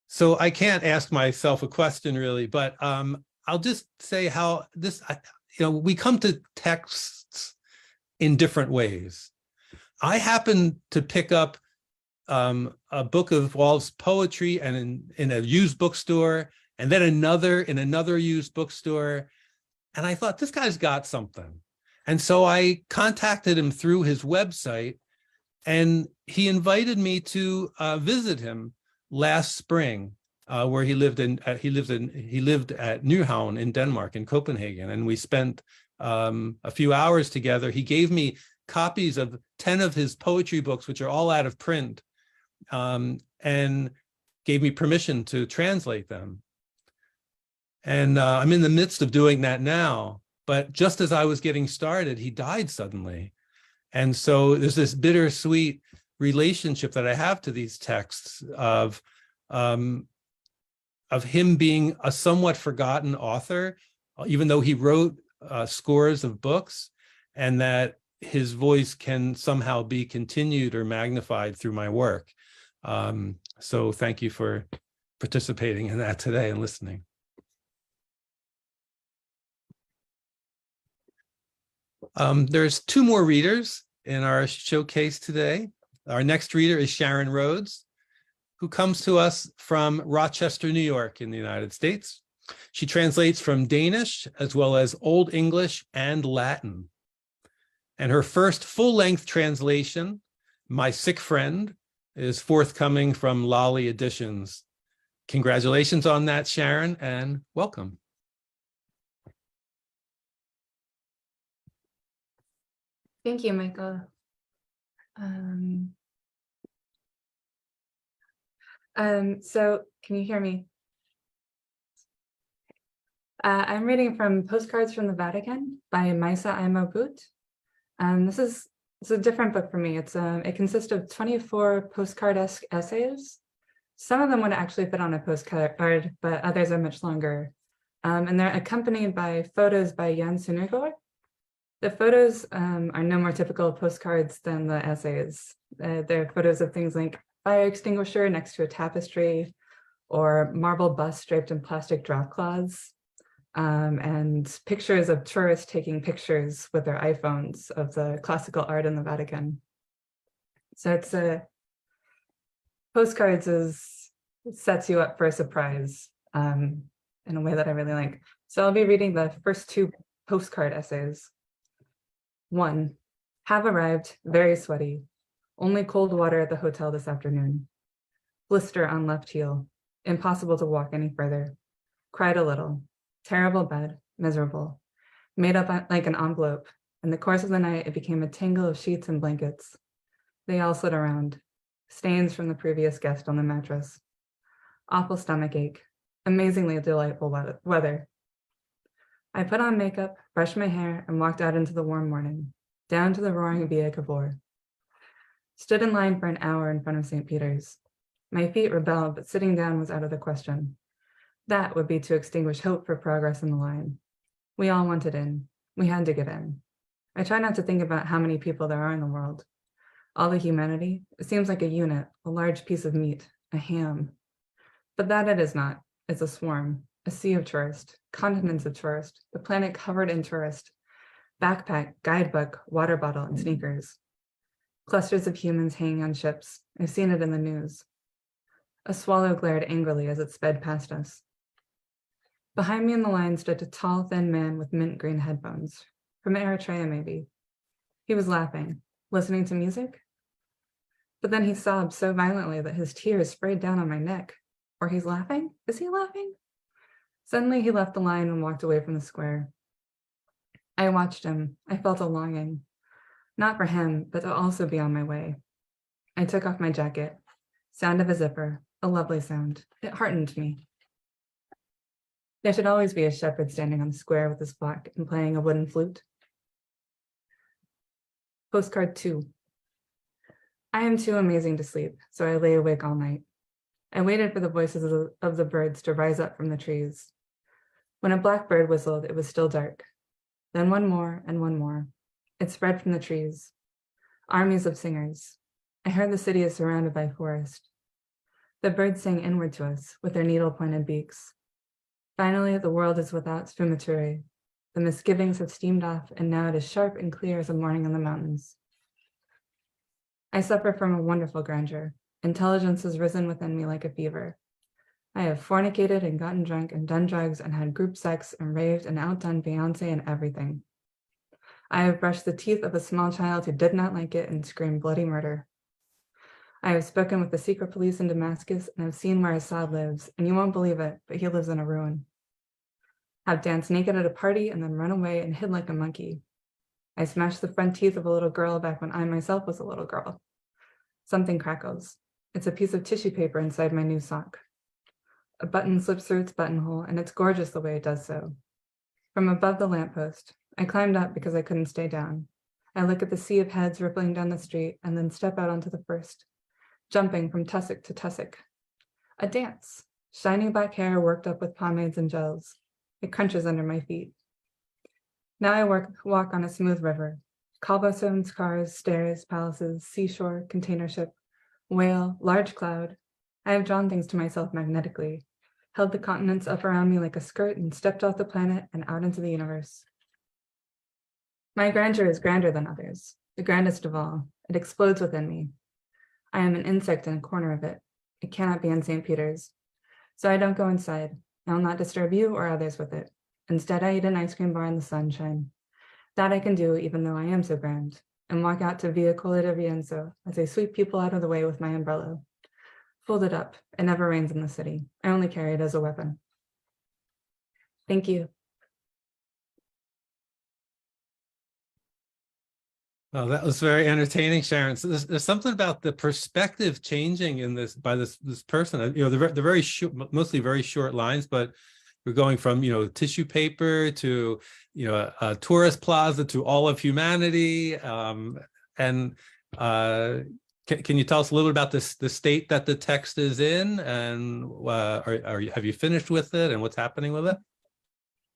So I can't ask myself a question really, but I'll just say how this, we come to texts in different ways. I happen to pick up a book of Woloff's poetry and in a used bookstore, and then another in another used bookstore. And I thought, this guy's got something. And so I contacted him through his website, and he invited me to visit him last spring, where he lived at Nyhavn in Denmark, in Copenhagen. And we spent a few hours together. He gave me copies of 10 of his poetry books, which are all out of print, and gave me permission to translate them. And I'm in the midst of doing that now. But just as I was getting started, he died suddenly. And so there's this bittersweet relationship that I have to these texts of him being a somewhat forgotten author, even though he wrote scores of books, and that his voice can somehow be continued or magnified through my work. So thank you for participating in that today and listening. There's two more readers in our showcase today. Our next reader is Sharon Rhodes, who comes to us from Rochester, New York in the United States. She translates from Danish as well as Old English and Latin. And her first full-length translation, My Sick Friend, is forthcoming from Lolly Editions. Congratulations on that, Sharon, and welcome. Thank you, Michael. So can you hear me? I'm reading from Postcards from the Vatican by Maisa Aimo Boot. It's a different book for me. It consists of 24 postcard-esque essays. Some of them would actually fit on a postcard, but others are much longer. And they're accompanied by photos by Jan Sundergaard. The photos are no more typical postcards than the essays. They're photos of things like fire extinguisher next to a tapestry, or marble busts draped in plastic drop cloths, and pictures of tourists taking pictures with their iPhones of the classical art in the Vatican. So it's postcards sets you up for a surprise in a way that I really like. So I'll be reading the first two postcard essays. 1, have arrived, very sweaty. Only cold water at the hotel this afternoon. Blister on left heel. Impossible to walk any further. Cried a little. Terrible bed, miserable. Made up like an envelope. In the course of the night, it became a tangle of sheets and blankets. They all slid around. Stains from the previous guest on the mattress. Awful stomach ache. Amazingly delightful weather. I put on makeup, brushed my hair, and walked out into the warm morning, down to the roaring Via Cavour. Stood in line for an hour in front of St. Peter's. My feet rebelled, but sitting down was out of the question. That would be to extinguish hope for progress in the line. We all wanted in. We had to get in. I try not to think about how many people there are in the world. All the humanity, it seems like a unit, a large piece of meat, a ham. But that it is not. It's a swarm, a sea of tourists, continents of tourists, the planet covered in tourists, backpack, guidebook, water bottle, and sneakers. Clusters of humans hanging on ships. I've seen it in the news. A swallow glared angrily as it sped past us. Behind me in the line stood a tall, thin man with mint green headphones. From Eritrea, maybe. He was laughing, listening to music. But then he sobbed so violently that his tears sprayed down on my neck. Or he's laughing? Is he laughing? Suddenly he left the line and walked away from the square. I watched him. I felt a longing. Not for him, but to also be on my way. I took off my jacket. Sound of a zipper, a lovely sound. It heartened me. There should always be a shepherd standing on the square with his flock and playing a wooden flute. Postcard 2. I am too amazing to sleep, so I lay awake all night. I waited for the voices of the birds to rise up from the trees. When a blackbird whistled, it was still dark. Then one more and one more. It spread from the trees. Armies of singers. I heard the city is surrounded by forest. The birds sang inward to us with their needle-pointed beaks. Finally, the world is without sfumature. The misgivings have steamed off, and now it is sharp and clear as a morning in the mountains. I suffer from a wonderful grandeur. Intelligence has risen within me like a fever. I have fornicated and gotten drunk and done drugs and had group sex and raved and outdone Beyonce and everything. I have brushed the teeth of a small child who did not like it and screamed bloody murder. I have spoken with the secret police in Damascus and have seen where Assad lives, and you won't believe it, but he lives in a ruin. I've danced naked at a party and then run away and hid like a monkey. I smashed the front teeth of a little girl back when I myself was a little girl. Something crackles. It's a piece of tissue paper inside my new sock. A button slips through its buttonhole, and it's gorgeous the way it does so. From above the lamppost, I climbed up because I couldn't stay down. I look at the sea of heads rippling down the street and then step out onto the first, jumping from tussock to tussock. A dance. Shiny black hair worked up with pomades and gels. It crunches under my feet. Now I walk on a smooth river. Cobblestones, cars, stairs, palaces, seashore, container ship, whale, large cloud. I have drawn things to myself magnetically, held the continents up around me like a skirt and stepped off the planet and out into the universe. My grandeur is grander than others, the grandest of all. It explodes within me. I am an insect in a corner of it. It cannot be in St. Peter's. So I don't go inside. I will not disturb you or others with it. Instead, I eat an ice cream bar in the sunshine. That I can do even though I am so grand, and walk out to Via Cola de Rienzo as I sweep people out of the way with my umbrella. Folded up, it never rains in the city. I only carry it as a weapon. Thank you. Oh, that was very entertaining, Sharon. So there's something about the perspective changing in this by this person. You know, they're very short, mostly very short lines, but we're going from, you know, tissue paper to, you know, a tourist plaza to all of humanity. Can you tell us a little about this, the state that the text is in, and have you finished with it, and what's happening with it?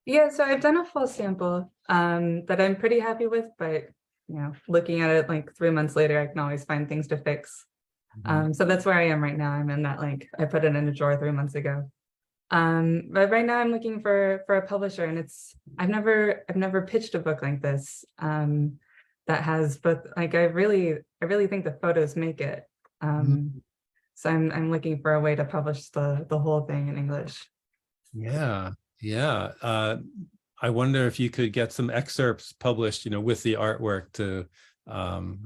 Yeah, so I've done a full sample that I'm pretty happy with, but you know, looking at it like 3 months later, I can always find things to fix. So that's where I am right now. I'm in that link. I put it in a drawer 3 months ago. But right now I'm looking for a publisher, and I've never pitched a book like this that has both, like, I really think the photos make it. So I'm looking for a way to publish the whole thing in English. Yeah, yeah. I wonder if you could get some excerpts published, with the artwork to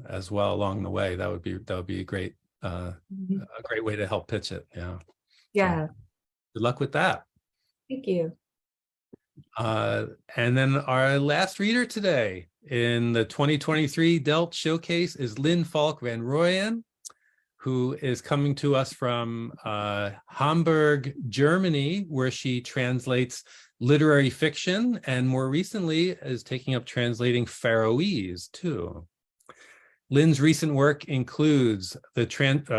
as well along the way. That would be a great way to help pitch it. Yeah. Yeah. So, good luck with that. Thank you. And then our last reader today in the 2023 DELT Showcase is Lynn Falk van Rooyen, who is coming to us from Hamburg, Germany, where she translates literary fiction, and more recently is taking up translating Faroese too. Lynn's recent work includes The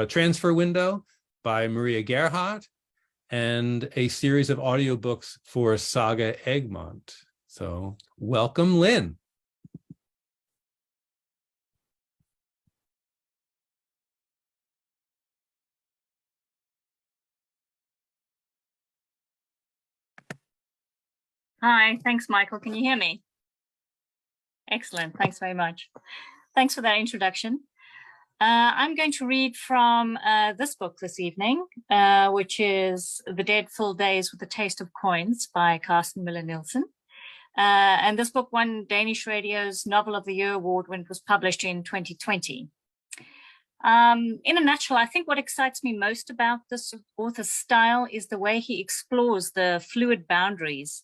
Transfer Window by Maria Gerhardt and a series of audiobooks for Saga Egmont. So welcome, Lynn. Hi, thanks, Michael. Can you hear me? Excellent. Thanks very much. Thanks for that introduction. I'm going to read from this book this evening, which is The Dead Full Days with a Taste of Coins by Carsten Müller-Nielsen. And this book won Danish Radio's Novel of the Year award when it was published in 2020. In a nutshell, I think what excites me most about this author's style is the way he explores the fluid boundaries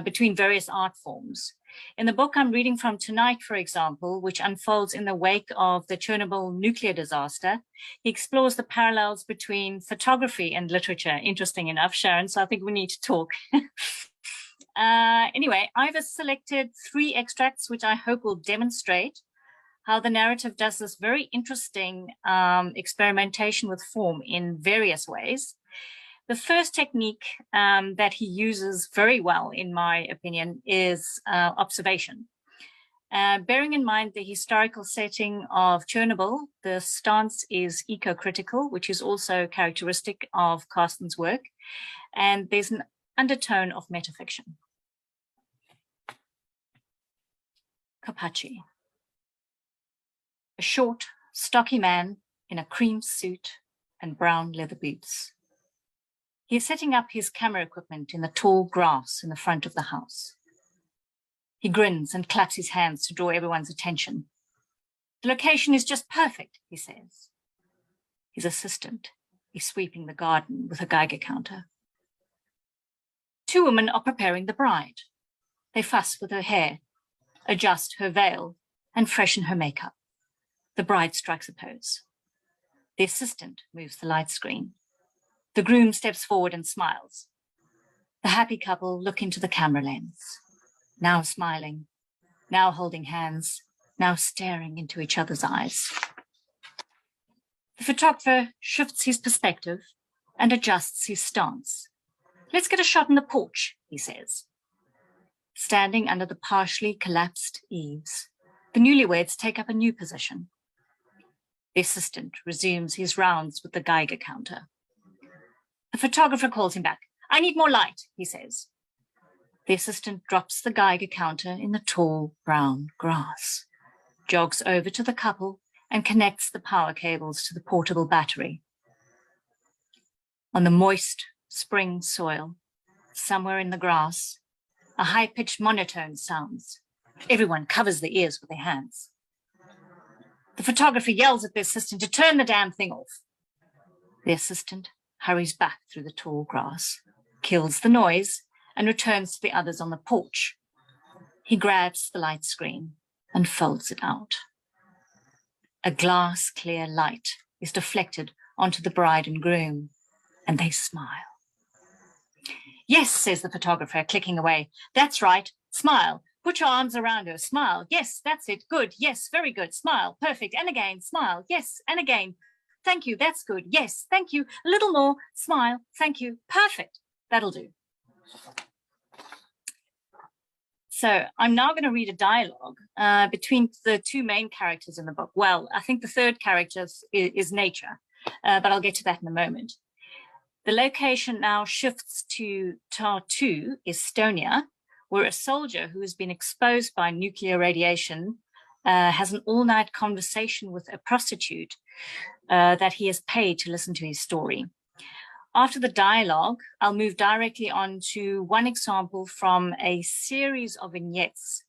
between various art forms. In the book I'm reading from tonight, for example, which unfolds in the wake of the Chernobyl nuclear disaster, he explores the parallels between photography and literature. Interesting enough, Sharon, so I think we need to talk. Anyway, I've selected 3 extracts which I hope will demonstrate how the narrative does this very interesting experimentation with form in various ways. The first technique that he uses very well, in my opinion, is observation. Bearing in mind the historical setting of Chernobyl, the stance is eco-critical, which is also characteristic of Carsten's work, and there's an undertone of metafiction. Carpacci. A short, stocky man in a cream suit and brown leather boots. He is setting up his camera equipment in the tall grass in the front of the house. He grins and claps his hands to draw everyone's attention. The location is just perfect, he says. His assistant is sweeping the garden with a Geiger counter. 2 women are preparing the bride. They fuss with her hair, adjust her veil, and freshen her makeup. The bride strikes a pose. The assistant moves the light screen. The groom steps forward and smiles. The happy couple look into the camera lens, now smiling, now holding hands, now staring into each other's eyes. The photographer shifts his perspective and adjusts his stance. Let's get a shot in the porch, he says. Standing under the partially collapsed eaves, the newlyweds take up a new position. The assistant resumes his rounds with the Geiger counter. The photographer calls him back. I need more light, he says. The assistant drops the Geiger counter in the tall brown grass, jogs over to the couple and connects the power cables to the portable battery. On the moist spring soil, somewhere in the grass, a high-pitched monotone sounds. Everyone covers their ears with their hands. The photographer yells at the assistant to turn the damn thing off. The assistant hurries back through the tall grass, kills the noise, and returns to the others on the porch. He grabs the light screen and folds it out. A glass-clear light is deflected onto the bride and groom, and they smile. Yes, says the photographer, clicking away. That's right. Smile. Put your arms around her. Smile. Yes, that's it. Good. Yes, very good. Smile. Perfect. And again. Smile. Yes, and again. Thank you. That's good. Yes, thank you. A little more. Smile. Thank you. Perfect. That'll do. So I'm now going to read a dialogue between the two main characters in the book. Well, I think the third character is nature, but I'll get to that in a moment. The location now shifts to Tartu, Estonia, where a soldier who has been exposed by nuclear radiation has an all-night conversation with a prostitute that he has paid to listen to his story. After the dialogue, I'll move directly on to one example from a series of vignettes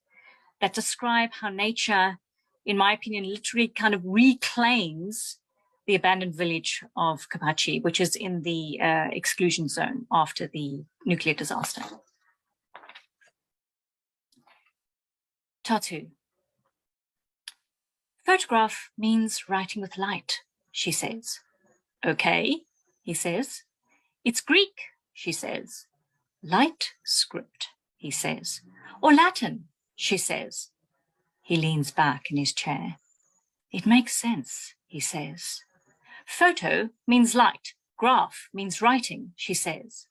that describe how nature, in my opinion, literally kind of reclaims the abandoned village of Kapachi, which is in the exclusion zone after the nuclear disaster. Tartu. Photograph means writing with light, she says. Okay, he says. It's Greek, she says. Light script, he says. Or Latin, she says. He leans back in his chair. It makes sense, he says. Photo means light. Graph means writing, she says.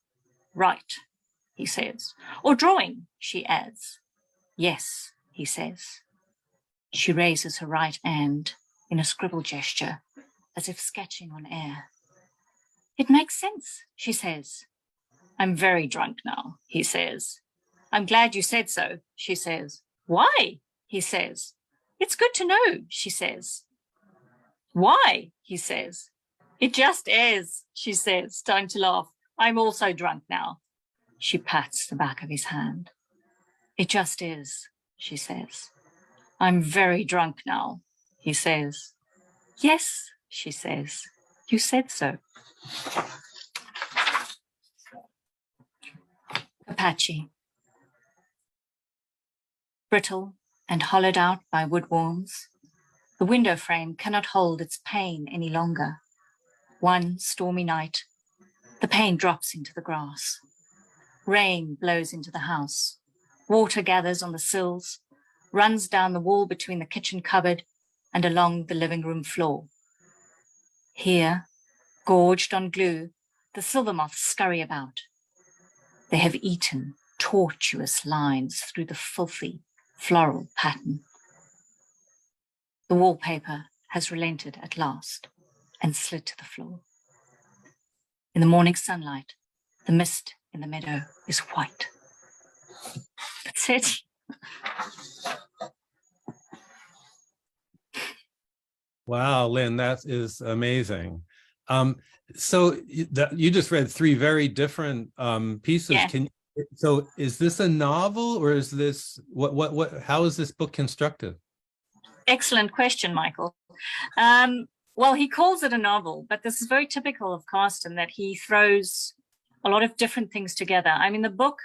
Right, he says. Or drawing, she adds. Yes, he says. She raises her right hand in a scribble gesture, as if sketching on air. It makes sense, she says. I'm very drunk now, he says. I'm glad you said so, she says. Why? He says. It's good to know, she says. Why? He says. It just is, she says, starting to laugh. I'm also drunk now. She pats the back of his hand. It just is, she says. I'm very drunk now, he says. Yes, she says. You said so. Apache. Brittle and hollowed out by wood worms, the window frame cannot hold its pane any longer. One stormy night, the pane drops into the grass. Rain blows into the house. Water gathers on the sills, runs down the wall between the kitchen cupboard and along the living room floor. Here, gorged on glue, the silver moths scurry about. They have eaten tortuous lines through the filthy floral pattern. The wallpaper has relented at last and slid to the floor. In the morning sunlight, the mist in the meadow is white. That's it. Wow, Lynn, that is amazing. So you just read three very different pieces. Yeah. So is this a novel, or is this how is this book constructed? Excellent question, Michael. Well, he calls it a novel, but this is very typical of Carsten, that he throws a lot of different things together. I mean, the book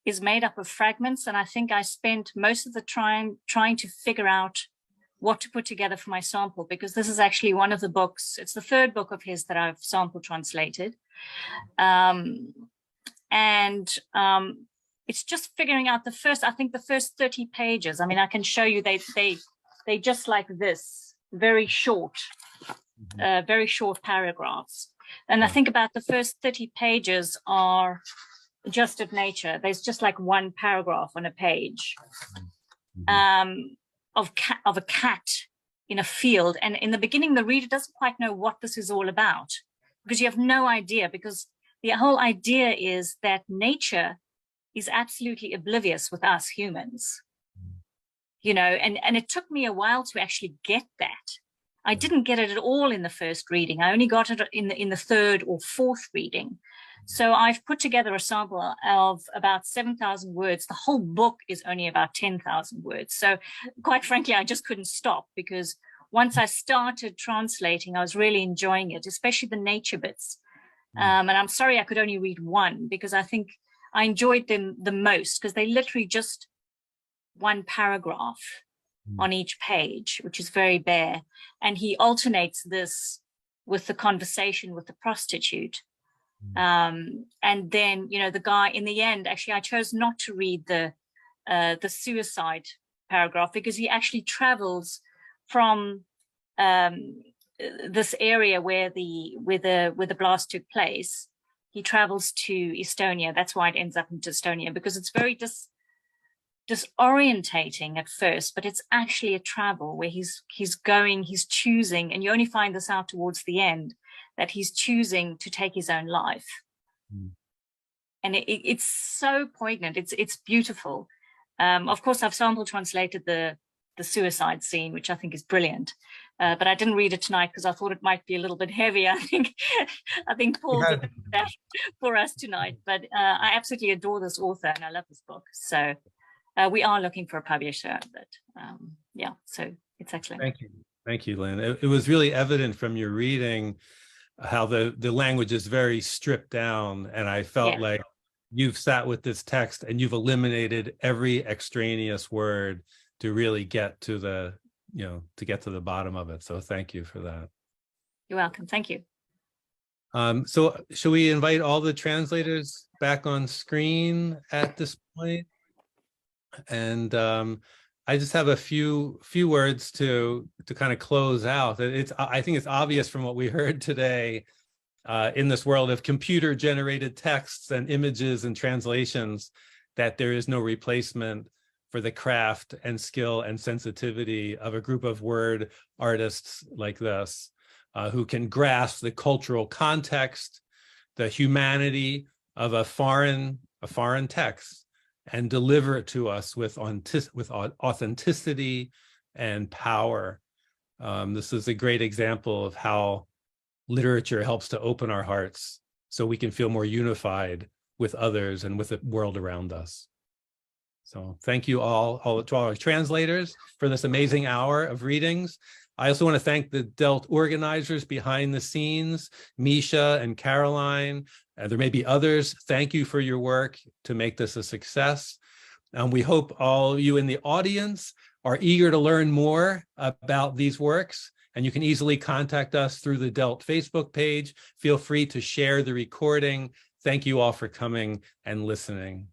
is made up of fragments, and I think I spent most of the time trying to figure out what to put together for my sample, because this is actually one of the books. It's the third book of his that I've sample translated. It's just figuring out the first 30 pages. I mean, I can show you, they just like this, very short paragraphs. And I think about the first 30 pages are just of nature. There's just like one paragraph on a page of a cat in a field. And in the beginning, the reader doesn't quite know what this is all about, because you have no idea, because the whole idea is that nature is absolutely oblivious with us humans, you know, and it took me a while to actually get that. I didn't get it at all in the first reading. I only got it in the third or fourth reading. So I've put together a sample of about 7,000 words. The whole book is only about 10,000 words. So quite frankly, I just couldn't stop, because once I started translating, I was really enjoying it, especially the nature bits. And I'm sorry I could only read one, because I think I enjoyed them the most, because they literally just one paragraph on each page, which is very bare. And he alternates this with the conversation with the prostitute. And then, you know, the guy in the end, actually, I chose not to read the suicide paragraph, because he actually travels from this area where the blast took place. He travels to Estonia. That's why it ends up into Estonia, because it's very disorientating at first, but it's actually a travel where he's going, he's choosing, and you only find this out towards the end, that he's choosing to take his own life. And it's so poignant. It's beautiful. Of course, I've sample translated the suicide scene, which I think is brilliant. But I didn't read it tonight because I thought it might be a little bit heavy. I think Paul did that for us tonight. But I absolutely adore this author and I love this book. So we are looking for a publisher. But yeah, so it's excellent. Thank you, Lynn. It was really evident from your reading how the language is very stripped down, and I felt like you've sat with this text and you've eliminated every extraneous word to really get to the bottom of it. So thank you for that. You're welcome. Thank you. So should we invite all the translators back on screen at this point? And I just have a few words to kind of close out. I think it's obvious from what we heard today in this world of computer-generated texts and images and translations that there is no replacement for the craft and skill and sensitivity of a group of word artists like this, who can grasp the cultural context, the humanity of a foreign text, and deliver it to us with authenticity and power. This is a great example of how literature helps to open our hearts so we can feel more unified with others and with the world around us. So thank you all to all our translators for this amazing hour of readings. I also want to thank the DELT organizers behind the scenes, Misha and Caroline. There may be others. Thank you for your work to make this a success. We hope all you in the audience are eager to learn more about these works, and you can easily contact us through the DELT Facebook page. Feel free to share the recording. Thank you all for coming and listening.